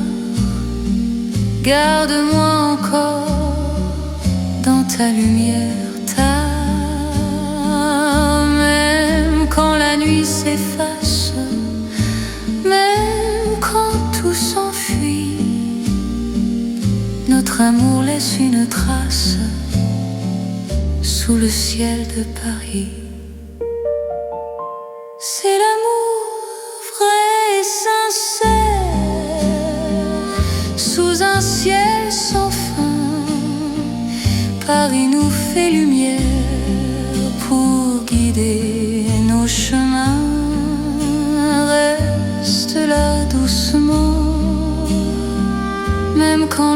garde-moi encore dans ta lumière, même quand la nuit s'efface, même quand tout s'enfuit, notre amour laisse une trace sous le ciel de Paris. C'est l'amour vrai et sincère, sous un ciel sans fin. Paris nous fait lumière pour guider nos chemins. Reste là doucement, même quand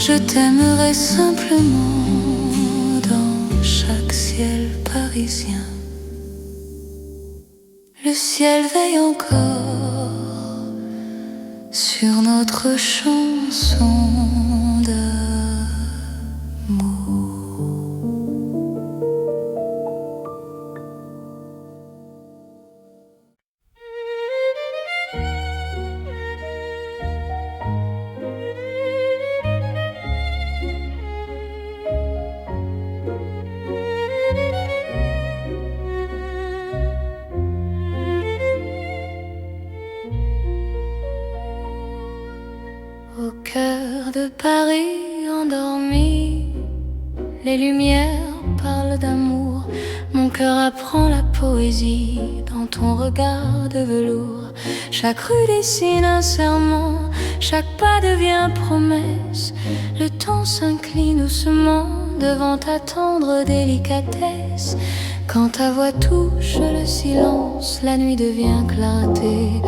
je t'aimerai simplement dans chaque ciel parisien. Le ciel veille encore sur notre chanson d'amour. Au cœur de Paris endormi, les lumières parlent d'amour. Mon cœur apprend la poésie dans ton regard de velours. Chaque rue dessine un serment, chaque pas devient promesse. Le temps s'incline doucement devant ta tendre délicatesse. Quand ta voix touche le silence, la nuit devient clarté.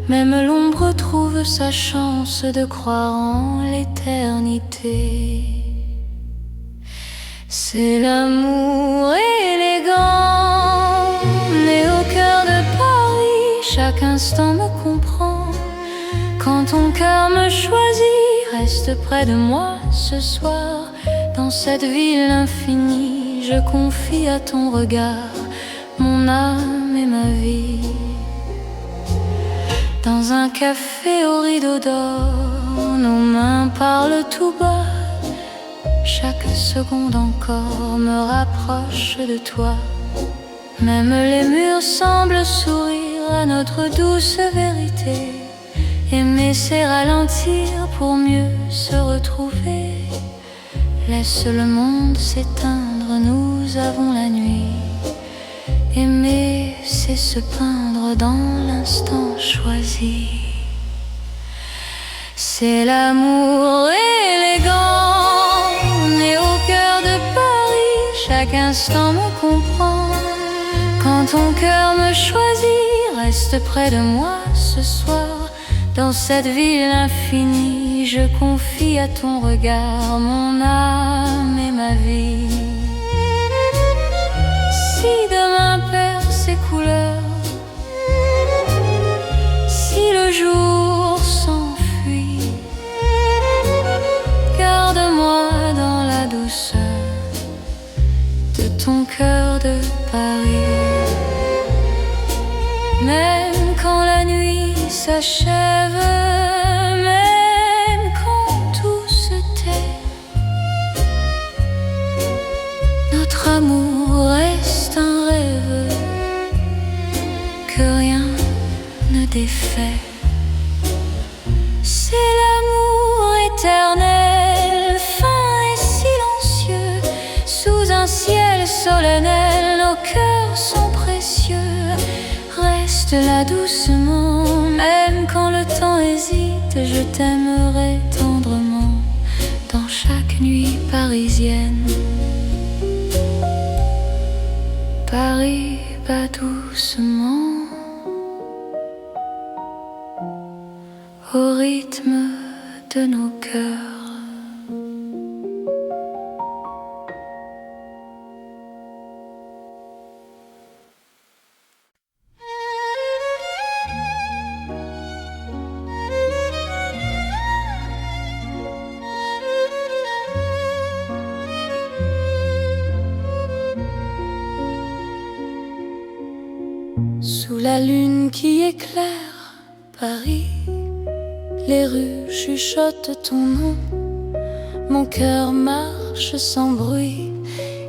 Même l'ombre trouve sa chance de croire en l'éternité. C'est l'amour élégant, né au cœur de Paris. Chaque instant me comprend. Quand ton cœur me choisit, reste près de moi ce soir. Dans cette ville infinie, je confie à ton regard mon âme et ma vie. Dans un café au rideau d'or, nos mains parlent tout bas. Chaque seconde encore me rapproche de toi. Même les murs semblent sourire à notre douce vérité. Aimer c'est ralentir pour mieux se retrouver. Laisse le monde s'éteindre, nous avons la nuit. Aimer, c'est se peindre dans l'instant choisi. C'est l'amour élégant, né au cœur de Paris. Chaque instant me comprend. Quand ton cœur me choisit, reste près de moi ce soir. Dans cette ville infinie, je confie à ton regard mon âme et ma vie. Si demain perd ses couleurs, si le jour s'enfuit, garde-moi dans la douceur de ton cœur de Paris. Même quand la nuit s'achève, même quand tout se tait, notre amour reste un rêve que rien ne défait. C'est l'amour éternel, fin et silencieux. Sous un ciel solennel, nos cœurs sont précieux. Reste là doucement, même quand le temps hésite. Je t'aimerai tendrement dans chaque nuit parisienne. Paris bat doucement au rythme de nos cœurs. Sous la lune qui éclaire Paris, les rues chuchotent ton nom. Mon cœur marche sans bruit,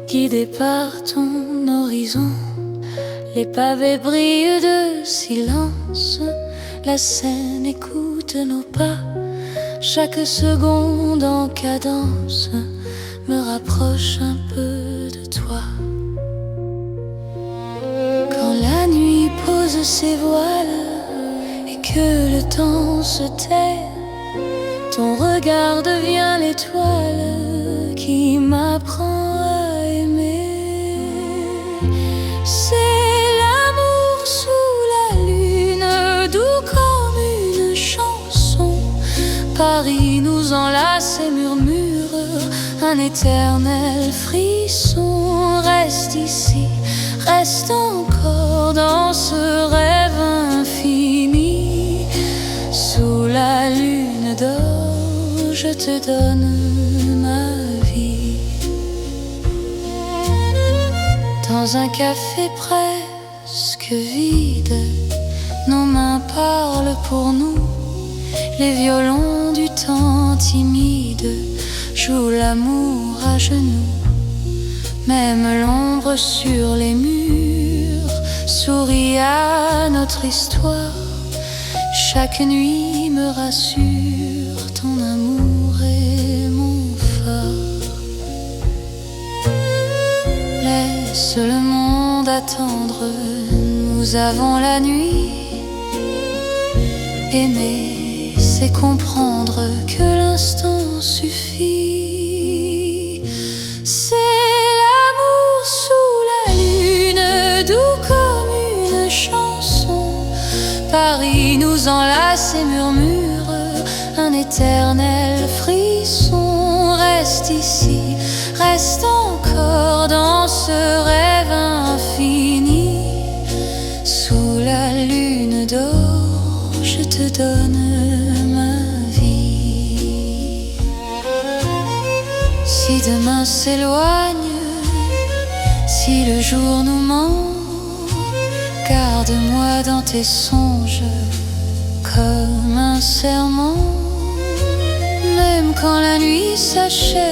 guidé par ton horizon. Les pavés brillent de silence, la Seine écoute nos pas. Chaque seconde en cadence me rapproche un peu de toi. Quand la nuit pose ses voiles et que le temps se tait, ton regard devient l'étoile qui m'apprend à aimer. C'est l'amour sous la lune, doux comme une chanson. Paris nous enlace et murmure un éternel frisson. Reste ici, reste encore dans ce rêve infini. Sous la lune d'or, je te donne ma vie. Dans un café presque vide, nos mains parlent pour nous. Les violons du temps timide jouent l'amour à genoux. Même l'ombre sur les murs sourit à notre histoire. Chaque nuit me rassure, ton amour est mon phare. Laisse le monde attendre, nous avons la nuit. Aimer, c'est comprendre que l'instant suffit. C'est l'amour sous la lune, doux comme une chanson. Paris nous enlace et murmure un éternel frisson. Reste ici, reste encore dans ce rêve infini. Sous la lune d'or, je te donne ma vie. Si demain s'éloigne, si le jour nous ment, garde-moi dans tes songes comme un serment. Même quand la nuit s'achève,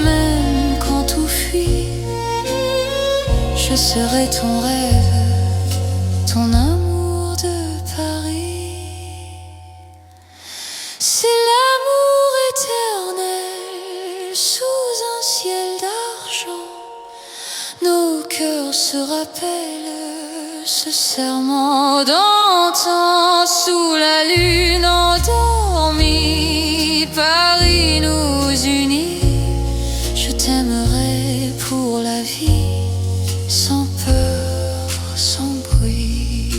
même quand tout fuit, je serai ton rêve, ton amour de Paris. C'est l'amour éternel sous un ciel d'argent. Nos cœurs se rappellent ce serment d'antan. Sous la lune endormie, Paris nous unit. Je t'aimerai pour la vie, sans peur, sans bruit.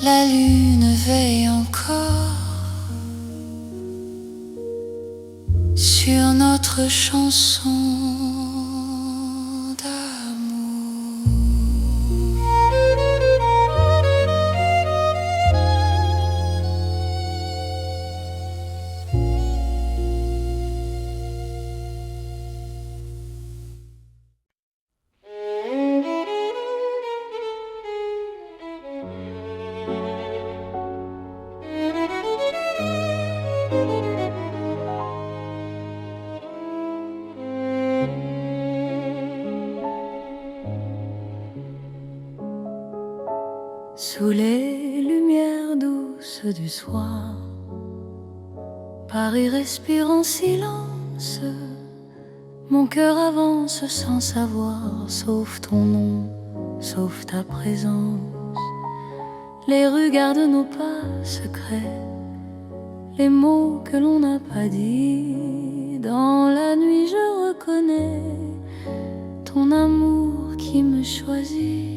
La lune veille encore sur notre chanson d'amour. Sous les lumières douces du soir, Paris respire en silence. Mon cœur avance sans savoir, sauf ton nom, sauf ta présence. Les rues gardent nos pas secrets, les mots que l'on n'a pas dit. Dans la nuit je reconnais ton amour qui me choisit.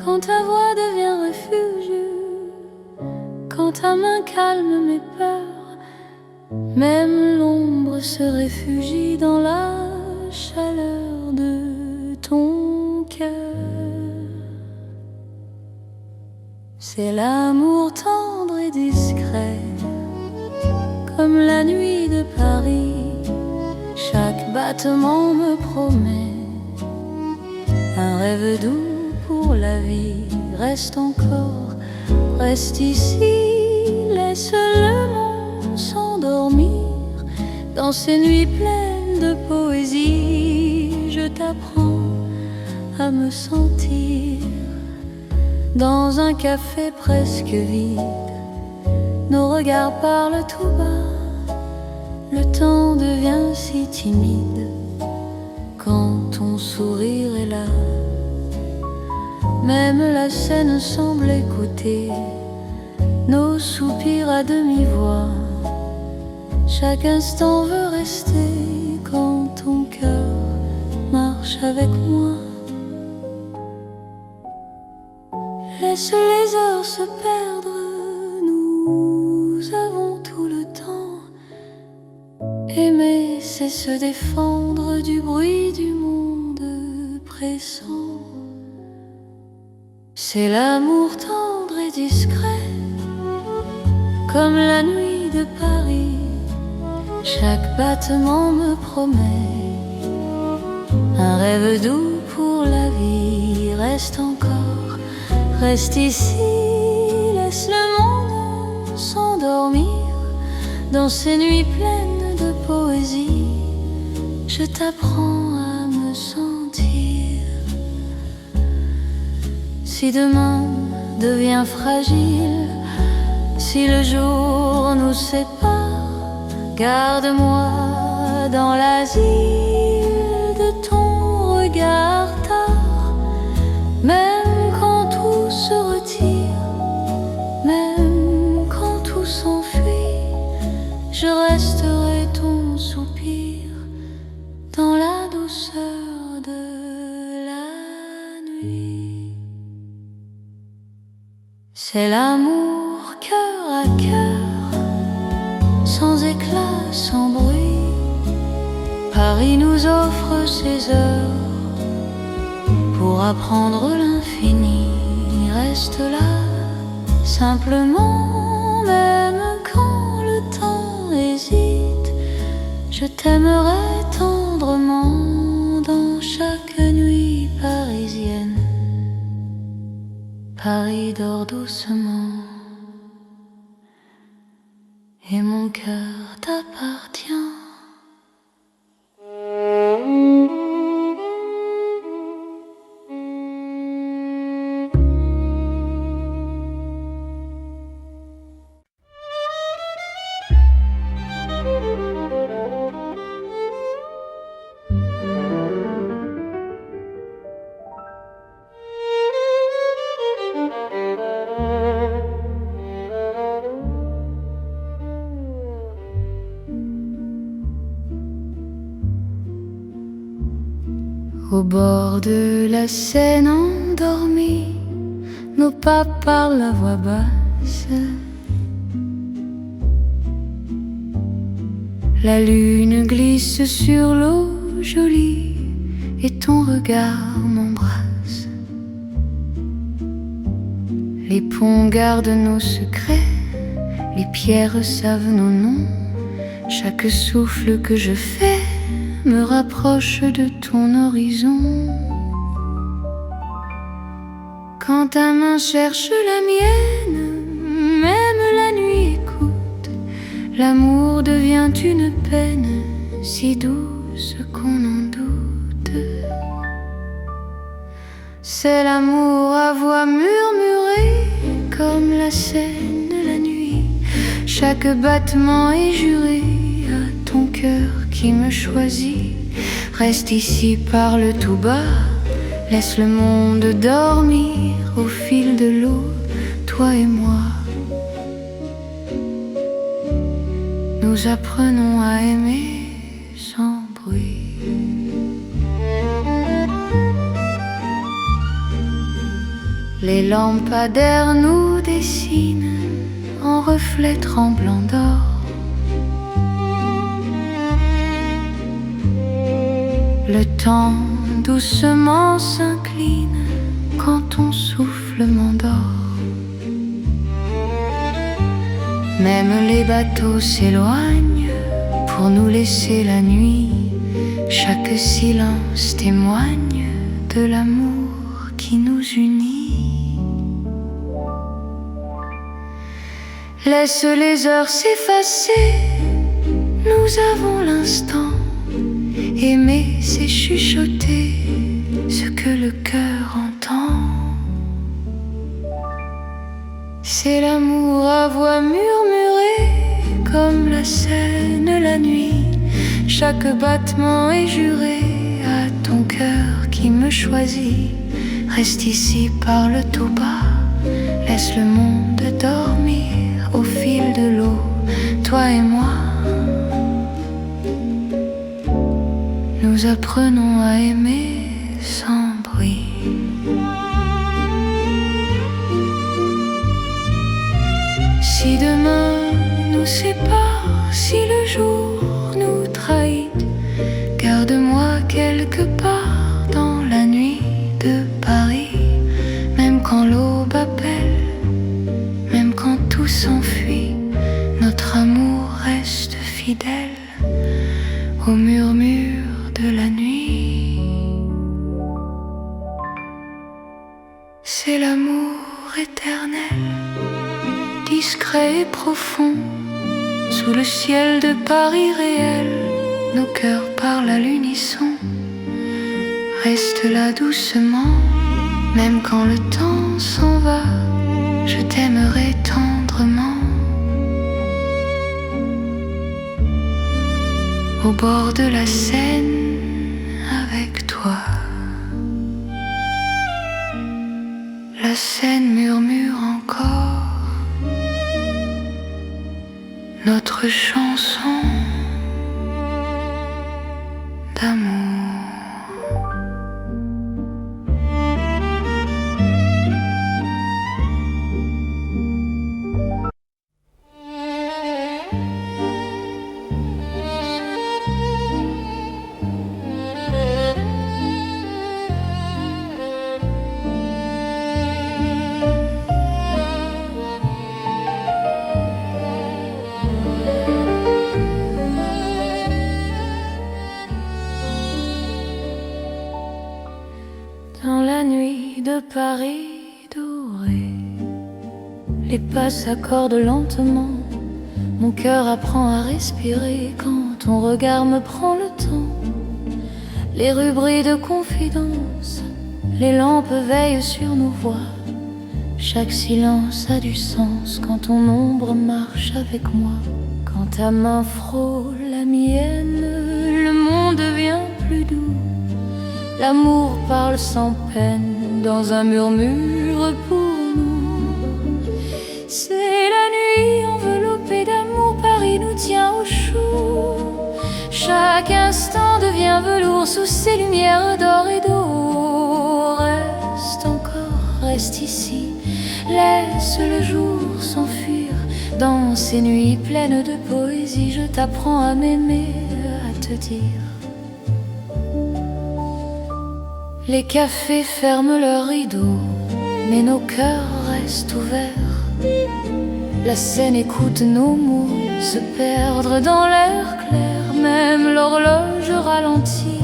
Quand ta voix devient refuge, quand ta main calme mes peurs, même l'ombre se réfugie dans la chaleur de ton cœur. C'est l'amour tendre et discret, comme la nuit de Paris. Chaque battement me promet un rêve doux pour la vie. Reste encore, reste ici, laisse le monde s'endormir. Dans ces nuits pleines de poésie, je t'apprends à me sentir. Dans un café presque vide, nos regards parlent tout bas. Le temps devient si timide quand ton sourire est là. Même la scène semble écouter nos soupirs à demi-voix. Chaque instant veut rester quand ton cœur marche avec moi. Laisse les heures se perdre, sait se défendre du bruit du monde pressant. C'est l'amour tendre et discret, comme la nuit de Paris. Chaque battement me promet un rêve doux pour la vie. Reste encore, reste ici, laisse le monde s'endormir dans ces nuits pleines de poésie. Je t'apprends à me sentir. Si demain devient fragile, si le jour nous sépare, garde-moi dans l'asile de ton regard tard. Même quand tout se retire, même quand tout s'enfuit, je resterai ton soupir dans la douceur de la nuit. C'est l'amour cœur à cœur, sans éclat, sans bruit. Paris nous offre ses heures pour apprendre l'infini. Reste là, simplement, même quand le temps hésite. Je t'aimerai tendrement dans chaque nuit parisienne. Paris dort doucement et mon cœur t'appartient. Au bord de la Seine endormie, nos pas parlent à voix basse. La lune glisse sur l'eau jolie et ton regard m'embrasse. Les ponts gardent nos secrets, les pierres savent nos noms. Chaque souffle que je fais me rapproche de ton horizon. Quand ta main cherche la mienne, même la nuit écoute. L'amour devient une peine si douce qu'on en doute. C'est l'amour à voix murmurée, comme la Seine la nuit. Chaque battement est juré à ton cœur qui me choisit. Reste ici, parle tout bas, laisse le monde dormir au fil de l'eau, toi et moi. Nous apprenons à aimer sans bruit. Les lampadaires nous dessinent en reflets tremblants d'or. Le temps doucement s'incline quand ton souffle m'endort. Même les bateaux s'éloignent pour nous laisser la nuit. Chaque silence témoigne de l'amour qui nous unit. Laisse les heures s'effacer, nous avons l'instant. Aimer, c'est chuchoter ce que le cœur entend. C'est l'amour à voix murmurée, comme la Seine la nuit. Chaque battement est juré à ton cœur qui me choisit. Reste ici, parle tout bas, laisse le monde dormir au fil de l'eau, toi et moi. Nous apprenons à aimer sans bruit. Si demain nous sépare, si le jour nous trahit, s'enfuit, notre amour reste fidèle au murmure de la nuit. C'est l'amour éternel, discret et profond, sous le ciel de Paris réel, nos cœurs parlent à l'unisson. Reste là doucement, même quand le temps s'en va, je t'aimerai tendrement. Au bord de la Seine, avec toi. La Seine murmure encore notre chanson d'amour. Dans la nuit de Paris doré, les pas s'accordent lentement. Mon cœur apprend à respirer quand ton regard me prend le temps. Les rues brillent de confidence, les lampes veillent sur nos voix. Chaque silence a du sens quand ton ombre marche avec moi. Quand ta main frôle la mienne, le monde devient plus doux. L'amour parle sans peine dans un murmure pour nous. C'est la nuit enveloppée d'amour, Paris nous tient au chaud. Chaque instant devient velours sous ces lumières d'or et d'eau. Reste encore, reste ici, laisse le jour s'enfuir. Dans ces nuits pleines de poésie, je t'apprends à m'aimer, à te dire. Les cafés ferment leurs rideaux, mais nos cœurs restent ouverts. La Seine écoute nos mots se perdre dans l'air clair. Même l'horloge ralentit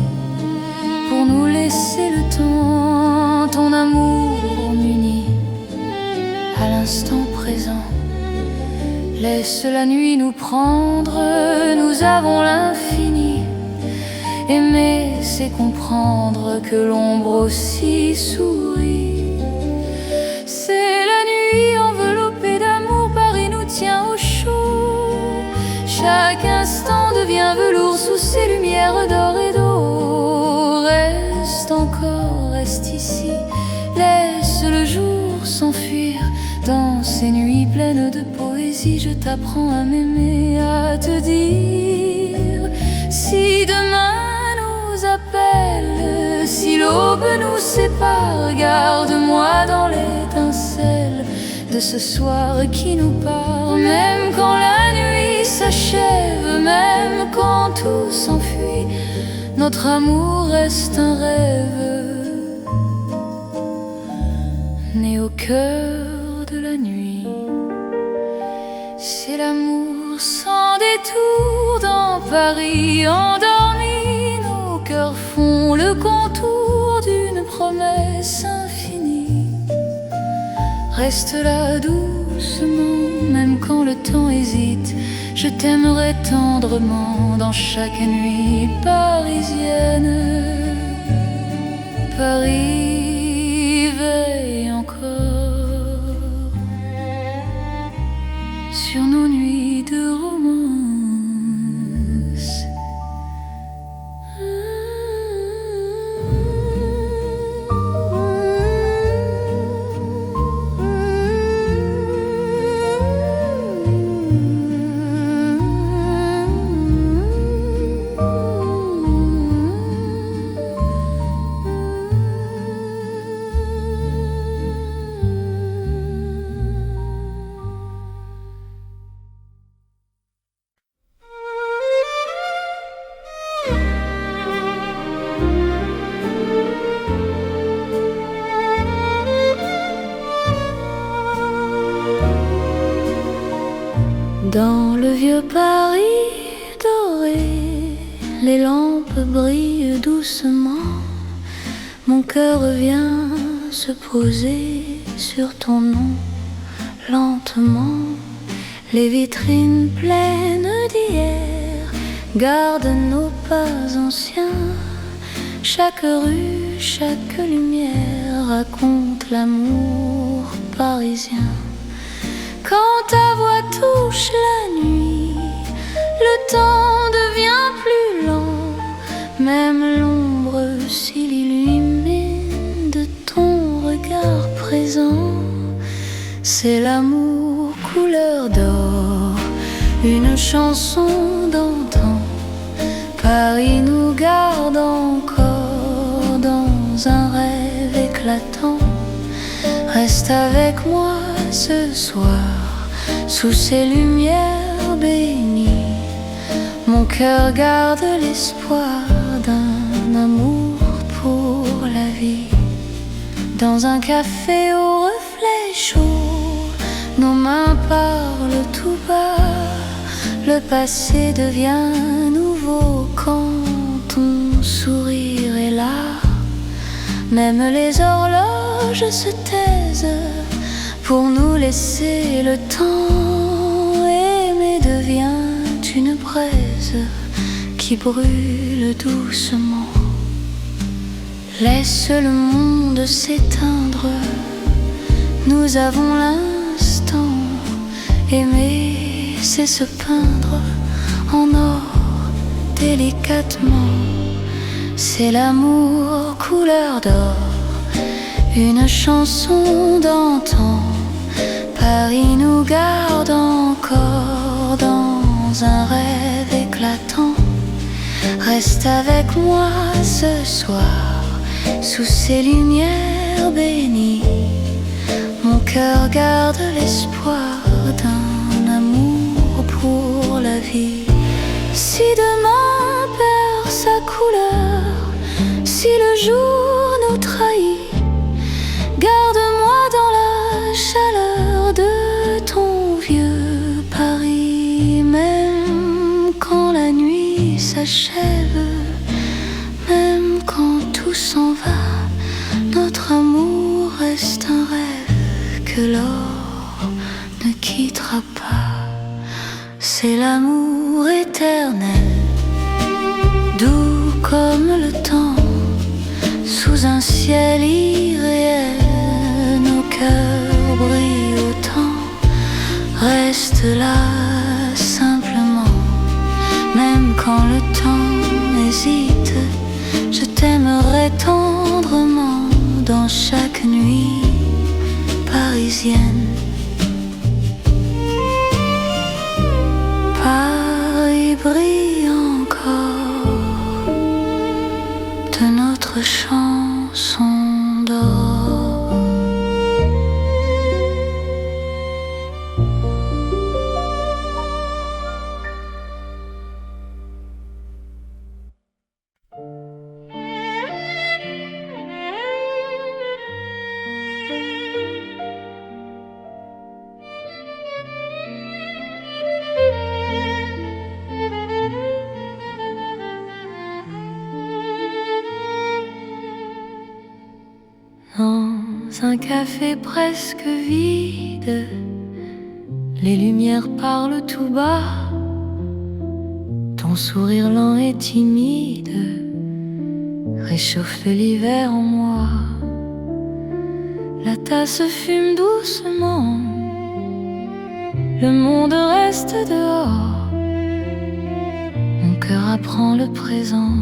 pour nous laisser le temps. Ton amour m'unit à l'instant présent. Laisse la nuit nous prendre, nous avons l'infini. Aimer, c'est comprendre que l'ombre aussi sourit. C'est la nuit enveloppée d'amour, Paris nous tient au chaud. Chaque instant devient velours sous ces lumières d'or et d'eau. Reste encore, reste ici, laisse le jour s'enfuir. Dans ces nuits pleines de poésie, je t'apprends à m'aimer, à te dire. Si demain appelle, si l'aube nous sépare, garde-moi dans l'étincelle de ce soir qui nous part. Même quand la nuit s'achève, même quand tout s'enfuit, notre amour reste un rêve né au cœur de la nuit. C'est l'amour sans détour dans Paris endormi. Cœurs font le contour d'une promesse infinie. Reste là doucement, même quand le temps hésite. Je t'aimerai tendrement dans chaque nuit parisienne. Paris veille encore sur nos nuits de romance. Dans le vieux Paris doré, les lampes brillent doucement. Mon cœur vient se poser sur ton nom. Lentement, les vitrines pleines d'hier gardent nos pas anciens. Chaque rue, chaque lumière raconte l'amour parisien. Quand ta voix touche la nuit, le temps devient plus lent. Même l'ombre s'il illumine de ton regard présent. C'est l'amour couleur d'or, une chanson d'antan. Paris nous garde encore dans un rêve éclatant. Reste avec moi ce soir, sous ces lumières bénies. Mon cœur garde l'espoir d'un amour pour la vie. Dans un café au reflet chaud, nos mains parlent tout bas. Le passé devient nouveau quand ton sourire est là. Même les horloges se taisent pour nous laisser le temps. Aimer devient une braise qui brûle doucement. Laisse le monde s'éteindre, nous avons l'instant. Aimer, c'est se peindre en or délicatement. C'est l'amour couleur d'or, une chanson d'antan. Paris nous garde encore dans un rêve éclatant. Reste avec moi ce soir, sous ces lumières bénies. Mon cœur garde l'espoir d'un amour pour la vie. Si demain perd sa couleur, si le jour nous trahit, garde-moi dans la chaleur de ton vieux Paris. Même quand la nuit s'achève, même quand tout s'en va, notre amour reste un rêve que l'or ne quittera pas. C'est l'amour éternel, doux comme le temps, sous un ciel irréel. Nos cœurs brillent autant. Reste là simplement, même quand le temps hésite. Je t'aimerai tendrement dans chaque nuit parisienne. Paris brille encore de notre chanson d'or. Dans un café presque vide, les lumières parlent tout bas. Ton sourire lent et timide réchauffe l'hiver en moi. La tasse fume doucement, le monde reste dehors. Mon cœur apprend le présent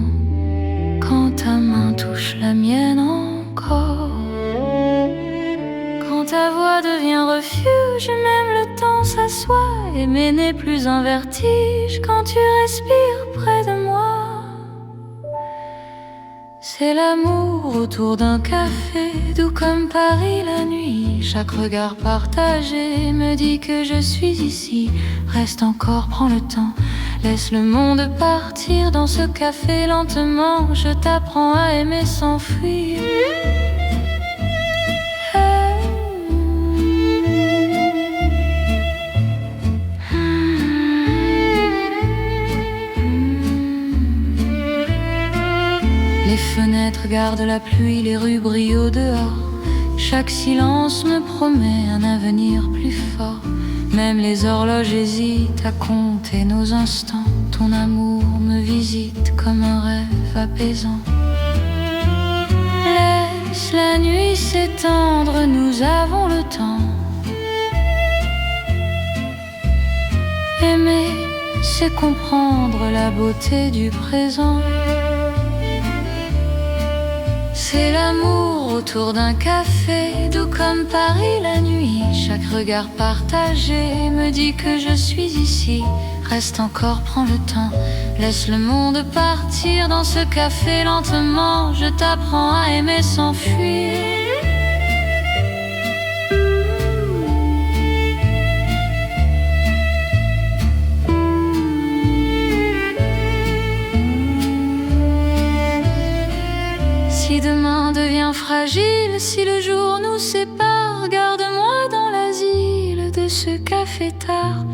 quand ta main touche la mienne encore. Quand ta voix devient refuge, même le temps s'assoit. Aimer n'est plus un vertige quand tu respires près de moi. C'est l'amour autour d'un café, doux comme Paris la nuit. Chaque regard partagé me dit que je suis ici. Reste encore, prends le temps, laisse le monde partir dans ce café lentement. Je t'apprends à aimer sans fuir. regarde la pluie, les rues brillent au dehors. Chaque silence me promet un avenir plus fort. Même les horloges hésitent à compter nos instants. Ton amour me visite comme un rêve apaisant. Laisse la nuit s'étendre, nous avons le temps. Aimer, c'est comprendre la beauté du présent. C'est l'amour autour d'un café, doux comme Paris la nuit. Chaque regard partagé me dit que je suis ici. Reste encore, prends le temps, laisse le monde partir dans ce café lentement. Je t'apprends à aimer sans fuir. Si demain devient fragile, si le jour nous sépare, garde-moi dans l'asile de ce café tard.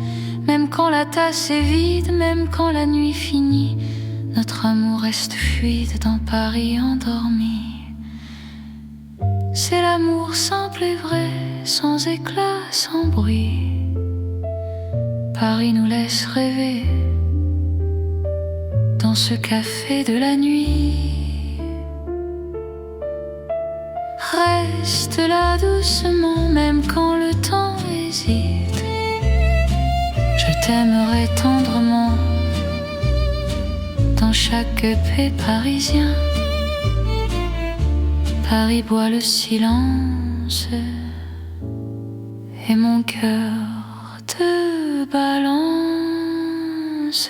Même quand la tasse est vide, même quand la nuit finit, notre amour reste fluide dans Paris endormi. C'est l'amour simple et vrai, sans éclat, sans bruit. Paris nous laisse rêver dans ce café de la nuit. Reste là doucement, même quand le temps hésite. Je t'aimerai tendrement dans chaque paix parisien. Paris boit le silence et mon cœur te balance.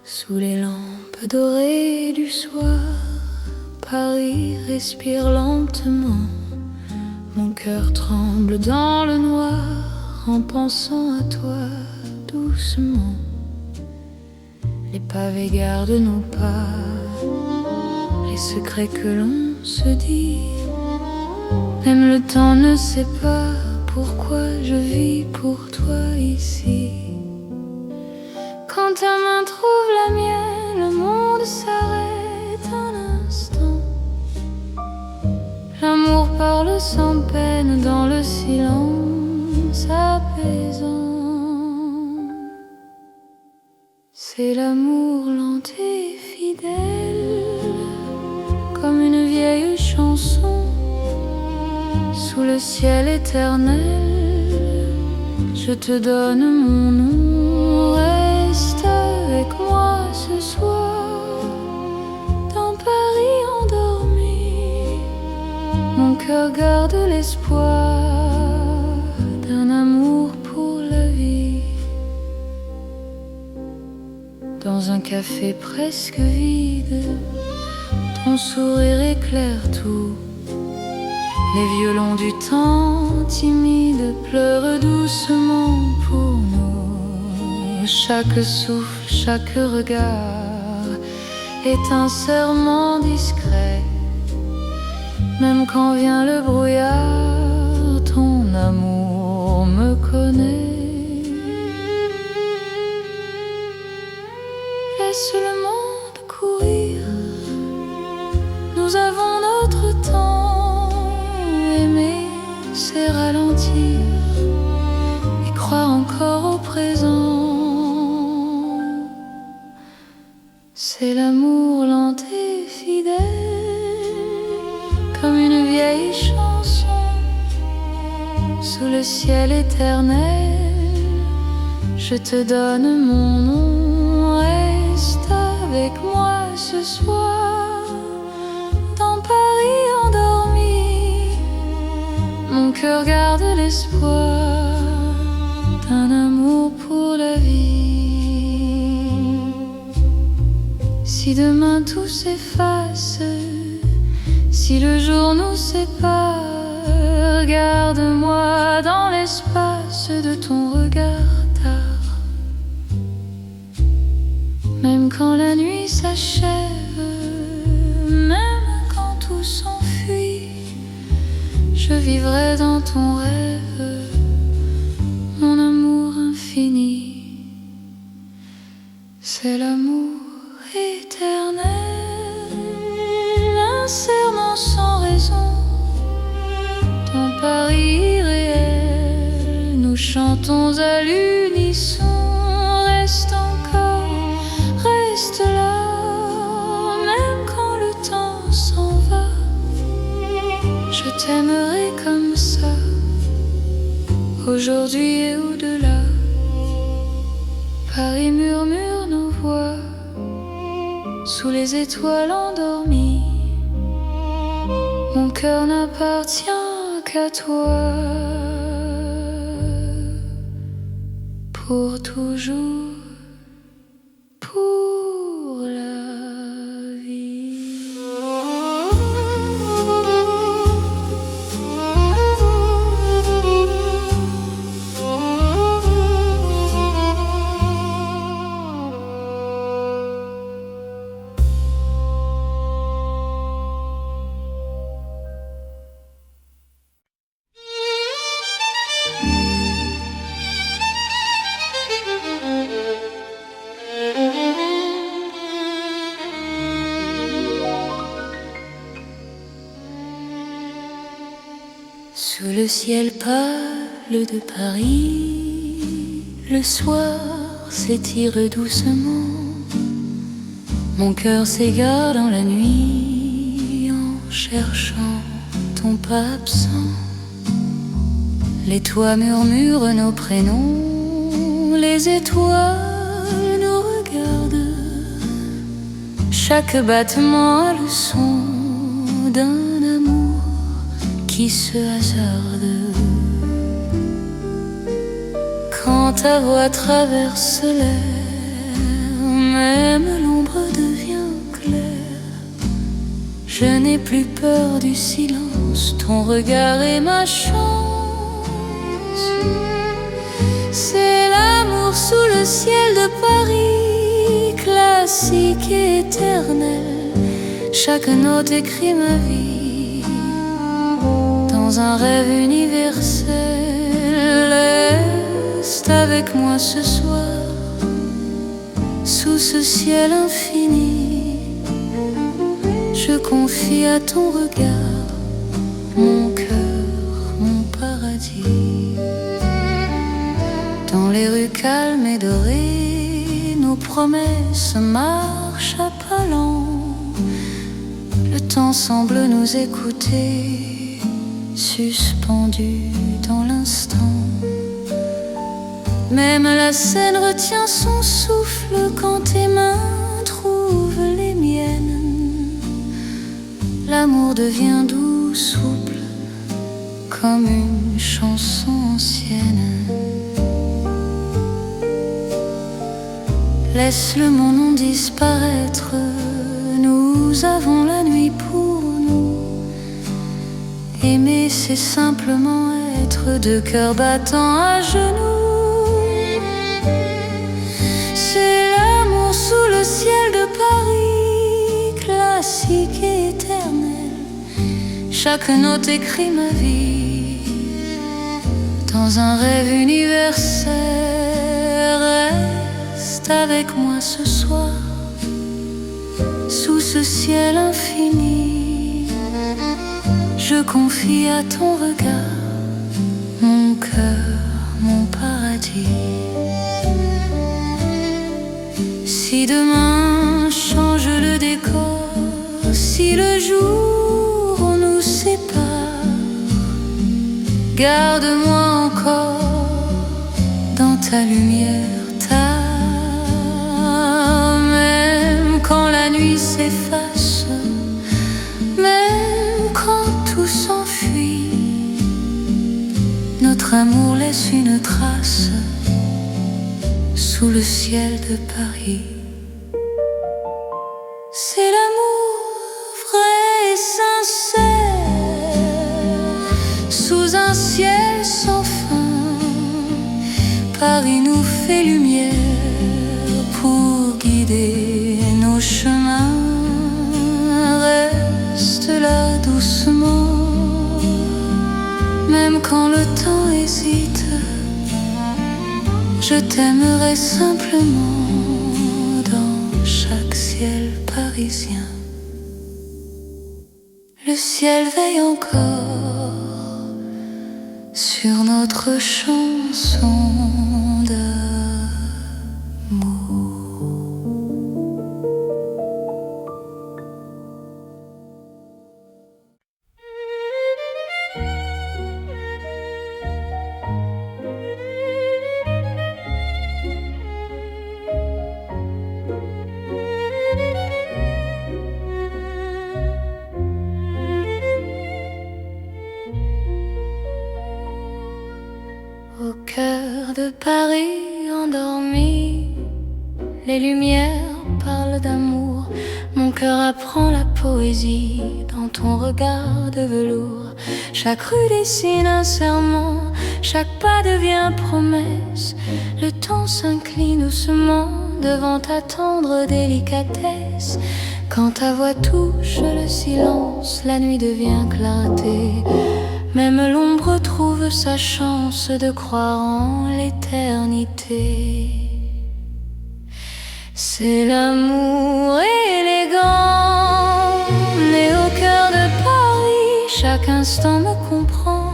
Sous les lampes dorées du soir, Paris respire lentement. Mon cœur tremble dans le noir en pensant à toi doucement. Les pavés gardent nos pas, les secrets que l'on se dit. Même le temps ne sait pas pourquoi je vis pour toi ici. Quand ta main trouve la mienne, le monde s'arrête un instant. L'amour parle sans peine dans le silence apaisant. C'est l'amour lent et fidèle, comme une vieille chanson. Sous le ciel éternel, je te donne mon nom. Reste avec moi ce soir, dans Paris endormi. Mon cœur garde l'espoir d'un amour pour la vie. Dans un café presque vide, ton sourire éclaire tout. Les violons du temps timide pleurent doucement pour nous. Chaque souffle, chaque regard est un serment discret. Même quand vient le brouillard, ton amour me connaît. Laisse le monde courir, nous avons notre temps. Aimer, c'est ralentir et croire encore au présent. C'est l'amour lent et fidèle, comme une vieille chanson. Sous le ciel éternel, je te donne mon nom. Reste avec moi ce soir, dans cœur garde l'espoir d'un amour pour la vie. Si demain tout s'efface, si le jour nous sépare, garde-moi dans l'espace de ton regard tard. Même quand la nuit s'achève, même quand tout s'enfuit, je vivrai dans ton rêve, mon amour infini. C'est l'amour éternel, un serment sans raison, ton pari irréel. Nous chantons à l'unisson. Reste encore, reste là, même quand le temps s'en va. Je t'aimerai comme ça, aujourd'hui et au-delà. Paris murmure nos voix sous les étoiles endormies. Mon cœur n'appartient qu'à toi, pour toujours, pour la vie. Sous le ciel pâle de Paris, le soir s'étire doucement. Mon cœur s'égare dans la nuit en cherchant ton pas absent. Les toits murmurent nos prénoms, les étoiles nous regardent. Chaque battement a le son d'un amour qui se hasarde. Quand ta voix traverse l'air, même l'ombre devient claire. Je n'ai plus peur du silence, ton regard est ma chance. C'est l'amour sous le ciel de Paris, classique et éternel. Chaque note écrit ma vie dans un rêve universel. Reste avec moi ce soir, sous ce ciel infini. Je confie à ton regard mon cœur, mon paradis. Dans les rues calmes et dorées, nos promesses marchent à pas lents. Le temps semble nous écouter, suspendu dans l'instant. Même la scène retient son souffle quand tes mains trouvent les miennes. L'amour devient doux, souple, comme une chanson ancienne. Laisse le monde disparaître, nous avons la nuit pour nous. Aimer, c'est simplement être deux cœurs battants à genoux. C'est l'amour sous le ciel de Paris, classique et éternel. Chaque note écrit ma vie dans un rêve universel. Reste avec moi ce soir, sous ce ciel infini. Je confie à ton regard mon cœur, mon paradis. Si demain change le décor, si le jour nous sépare, garde-moi encore dans ta lumière tard. Même quand la nuit s'efface, même quand tout s'enfuit, Notre amour laisse une trace sous le ciel de Paris. C'est l'amour vrai et sincère sous un ciel sans fin. Paris nous fait lumière pour guider nos chemins. Reste là doucement, même quand le temps hésite. Je t'aimerai simplement dans chaque ciel parisien. Le ciel veille encore sur notre chanson d'amour. Au cœur de Paris endormi, les lumières parlent d'amour. Mon cœur apprend la poésie dans ton regard de velours. Chaque rue dessine un serment, chaque pas devient promesse. Le temps s'incline doucement devant ta tendre délicatesse. Quand ta voix touche le silence, la nuit devient clarté. Même l'ombre trouve sa chance de croire en l'éternité. C'est l'amour élégant, né au cœur de Paris. Chaque instant me comprend.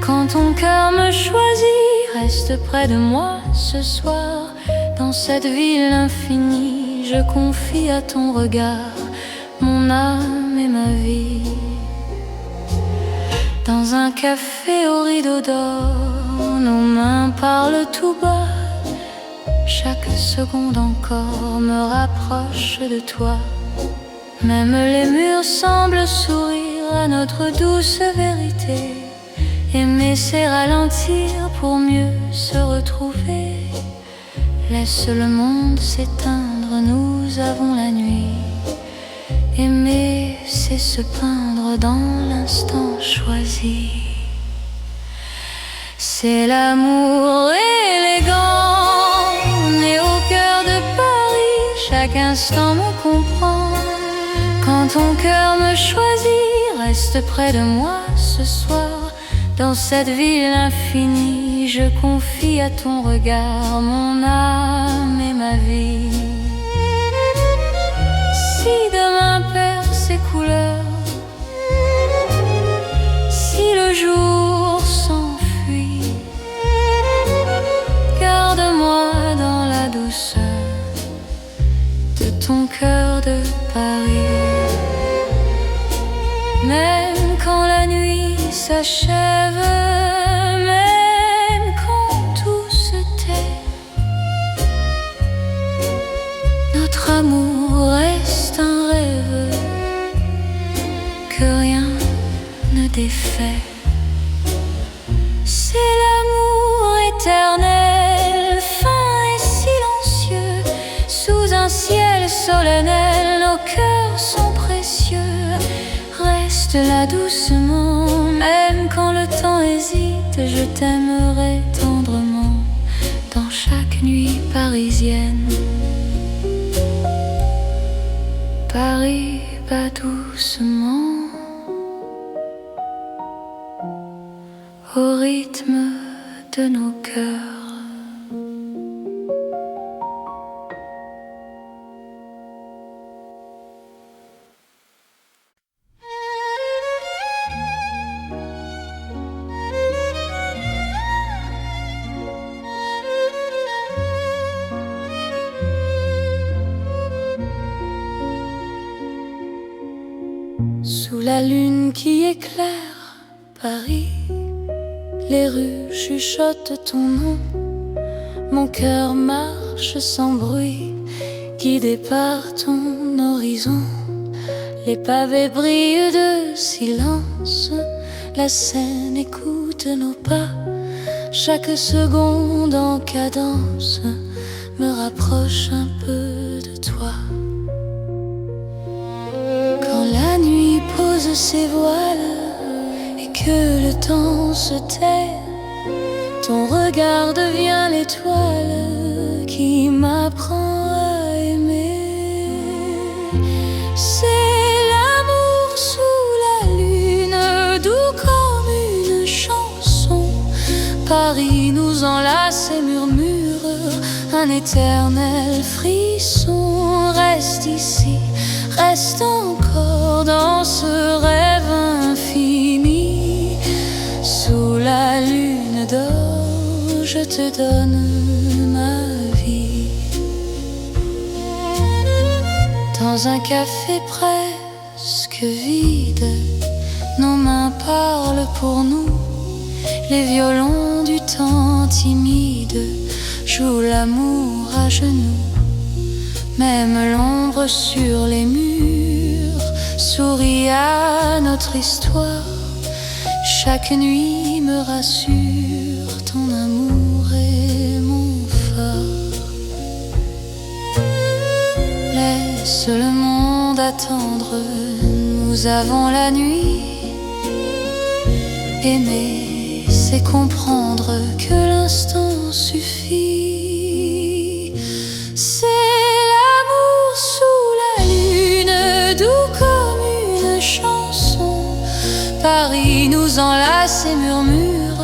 Quand ton cœur me choisit, reste près de moi ce soir. Dans cette ville infinie, je confie à ton regard mon âme et ma vie. Dans un café au rideau d'or, nos mains parlent tout bas. Chaque seconde encore me rapproche de toi. Même les murs semblent sourire à notre douce vérité. Aimer c'est ralentir pour mieux se retrouver. Laisse le monde s'éteindre, nous avons la nuit. Aimer, c'est se peindre dans l'instant choisi. C'est l'amour élégant, né au cœur de Paris. Chaque instant me comprend. Quand ton cœur me choisit, reste près de moi ce soir. Dans cette ville infinie, je confie à ton regard mon âme et ma vie. Si demain perd ses couleurs, si le jour s'enfuit, garde-moi dans la douceur de ton cœur de Paris. Même quand la nuit s'achève, même quand tout se tait, notre amour reste un rêve que rien ne défait. C'est l'amour éternel, fin et silencieux. Sous un ciel solennel, nos cœurs sont précieux. Reste là doucement, même quand le temps hésite. Je t'aimerai tendrement dans chaque nuit parisienne. Paris bat doucement au rythme de nos cœurs. Sous la lune qui éclaire Paris, les rues chuchotent ton nom. Mon cœur marche sans bruit, guidé par ton horizon. Les pavés brillent de silence, la Seine écoute nos pas. Chaque seconde en cadence me rapproche un peu de toi. Quand la nuit pose ses voiles et que le temps se tait, ton regard devient l'étoile qui m'apprend à aimer. C'est l'amour sous la lune, doux comme une chanson. Paris nous enlace et murmure un éternel frisson. Reste ici, reste encore dans ce rêve infini. Sous la lune d'or, je te donne ma vie. Dans un café presque vide, nos mains parlent pour nous. Les violons du temps timide jouent l'amour à genoux. Même l'ombre sur les murs sourit à notre histoire. Chaque nuit me rassure, ton amour est mon phare. Laisse le monde attendre, nous avons la nuit. Aimer, c'est comprendre que l'instant suffit. C'est l'amour sous la lune, doux comme une chanson. Paris nous enlace et murmure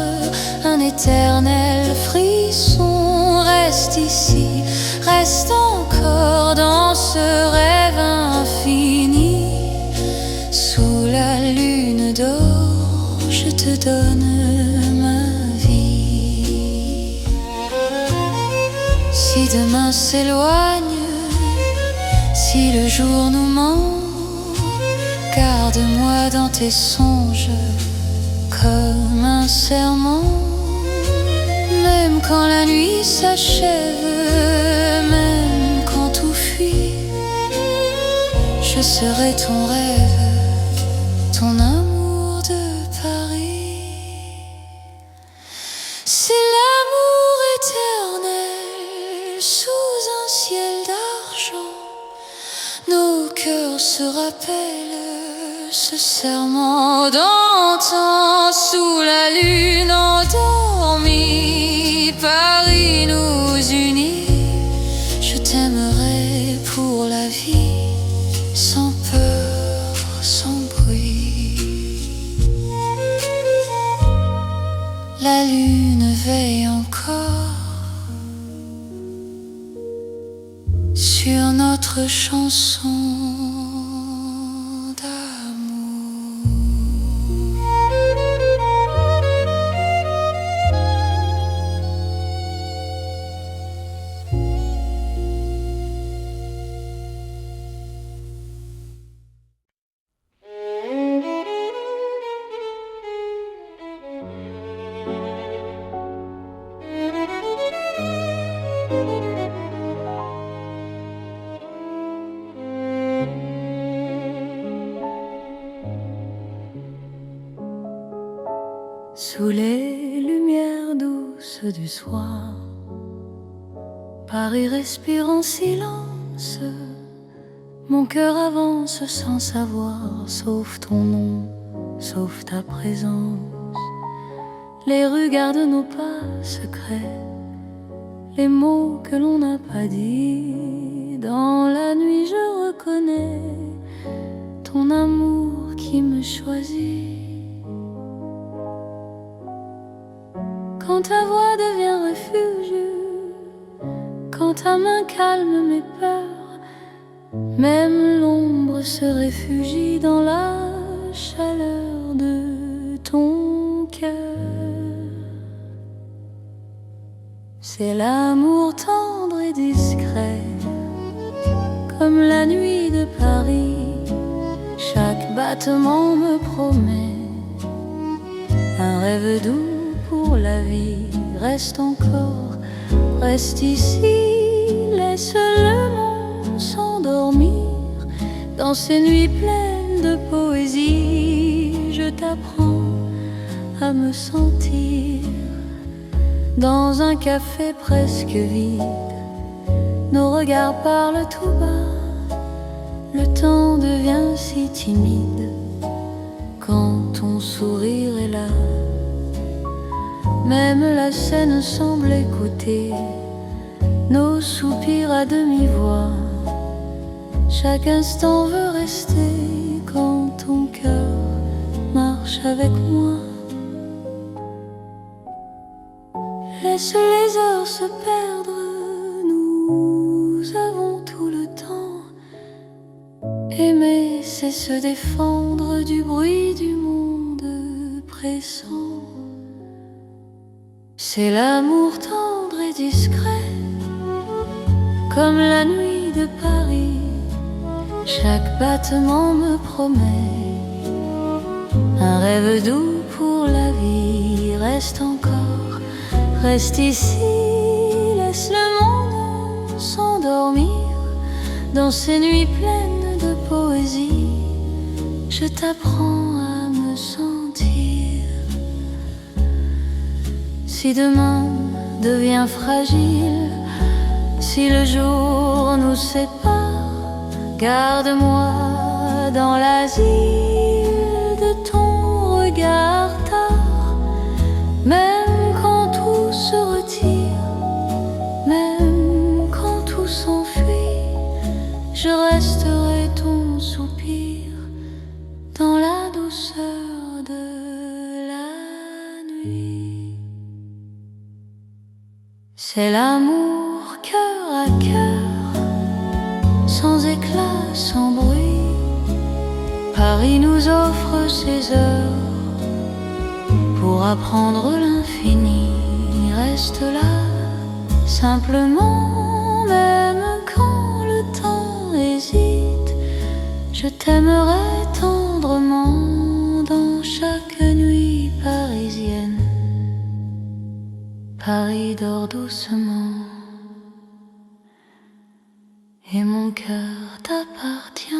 un éternel frisson. Reste ici, reste encore dans ce rêve infini. Sous la lune d'or, je te donne ma vie. Si demain s'éloigne, si le jour nous ment, garde-moi dans tes songes comme un serment. Même quand la nuit s'achève, même quand tout fuit, je serai ton rêve, ton amour de Paris. C'est l'amour éternel sous un ciel d'argent. Nos cœurs se rappellent ce serment d'antan. Sous la lune endormie, Paris nous unit. Je t'aimerai pour la vie, sans peur, sans bruit. La lune veille encore sur notre chanson d'amour. Sous les lumières douces du soir, Paris respire en silence. Mon cœur avance sans savoir, sauf ton nom, sauf ta présence. Les rues gardent nos pas secrets, les mots que l'on n'a pas dit. Dans la nuit je reconnais ton amour qui me choisit. Quand ta voix devient refuge, quand ta main calme mes peurs, même l'ombre se réfugie dans la chaleur de ton cœur. C'est l'amour tendre et discret, comme la nuit de Paris. Chaque battement me promet un rêve doux pour la vie. Reste encore, reste ici, laisse le monde s'endormir. Dans ces nuits pleines de poésie, je t'apprends à me sentir dans un café presque vide. Nos regards parlent tout bas, le temps devient si timide quand ton sourire est là. Même la scène semble écouter nos soupirs à demi-voix. Chaque instant veut rester quand ton cœur marche avec moi. Laisse les heures se perdre, nous avons tout le temps. Aimer, c'est se défendre du bruit du monde pressant. C'est l'amour tendre et discret, comme la nuit de Paris. Chaque battement me promet un rêve doux pour la vie. Reste encore, reste ici, laisse le monde s'endormir dans ces nuits pleines de poésie. Je t'apprends à me sentir. Si demain devient fragile, si le jour nous sépare, garde-moi dans l'asile de ton regard tard. Même quand tout se retire, même quand tout s'enfuit, je resterai ton soupir dans la douceur de la nuit. C'est l'amour cœur à cœur, sans éclat, sans bruit. Paris nous offre ses heures pour apprendre l'infini. Reste là, simplement, même quand le temps hésite. Je t'aimerai tendrement dans chaque nuit parisienne. Paris dort doucement et mon cœur t'appartient.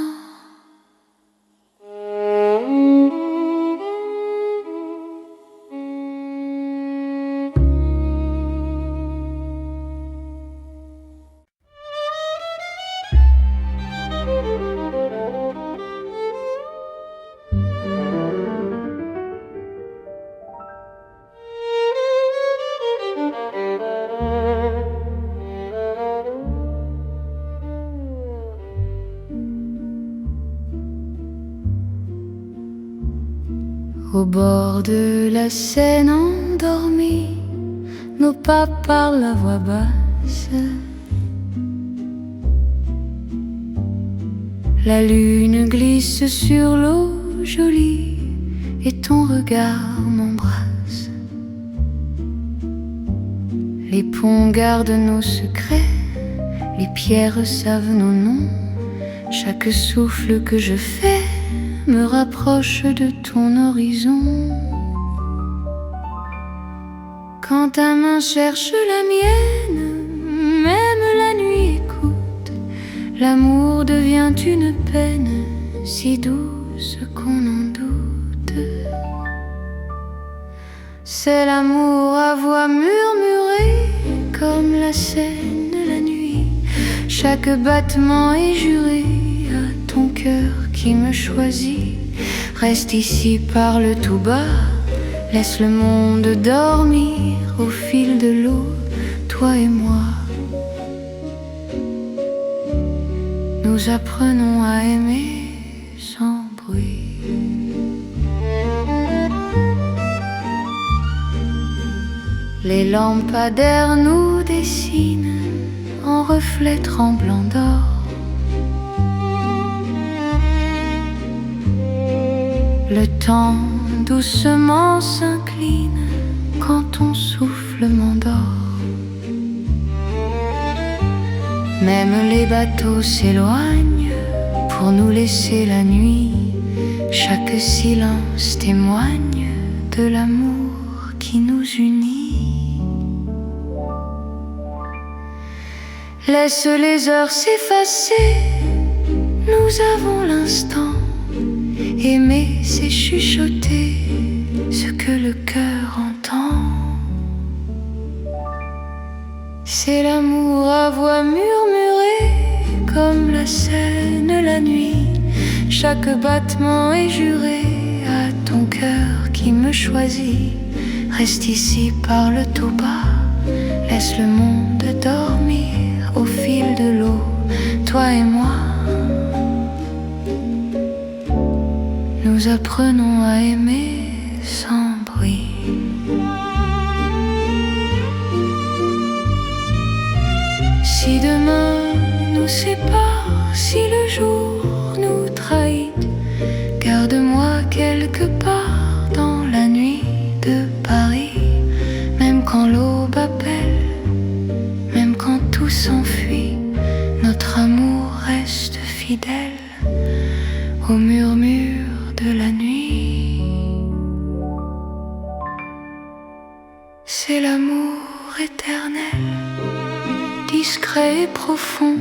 Au bord de la Seine endormie, nos pas parlent à voix basse. La lune glisse sur l'eau jolie et ton regard m'embrasse. Les ponts gardent nos secrets, les pierres savent nos noms. Chaque souffle que je fais me rapproche de ton horizon. Quand ta main cherche la mienne, même la nuit écoute. L'amour devient une peine si douce qu'on en doute. C'est l'amour à voix murmurée, comme la Seine la nuit. Chaque battement est juré à ton cœur qui me choisit. Reste ici, parle tout bas, laisse le monde dormir au fil de l'eau, toi et moi. Nous apprenons à aimer sans bruit. Les lampadaires nous dessinent en reflets tremblants d'or. Le temps doucement s'incline quand ton souffle m'endort. Même les bateaux s'éloignent pour nous laisser la nuit. Chaque silence témoigne de l'amour qui nous unit. Laisse les heures s'effacer, nous avons l'instant. Aimer, c'est chuchoter ce que le cœur entend. C'est l'amour à voix murmurée, comme la Seine la nuit. Chaque battement est juré à ton cœur qui me choisit. Reste ici, parle tout bas, laisse le monde dormir au fil de l'eau, toi et moi. Nous apprenons à aimer sans bruit. Si demain nous sépare, si le jour nous trahit, garde-moi quelque part dans la nuit de Paris. Même quand l'aube appelle, même quand tout s'enfuit, notre amour reste fidèle au murmure de la nuit. C'est l'amour éternel, discret et profond,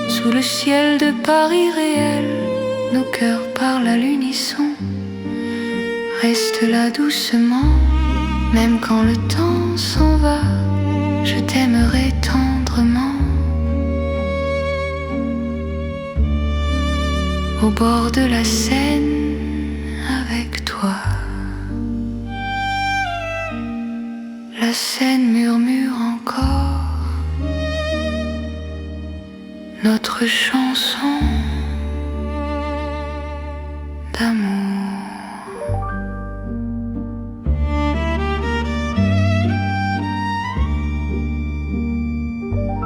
sous le ciel de Paris réel. Nos cœurs parlent à l'unisson. Reste là doucement, même quand le temps s'en va, je t'aimerai tendrement. Au bord de la Seine avec toi. La Seine murmure encore notre chanson.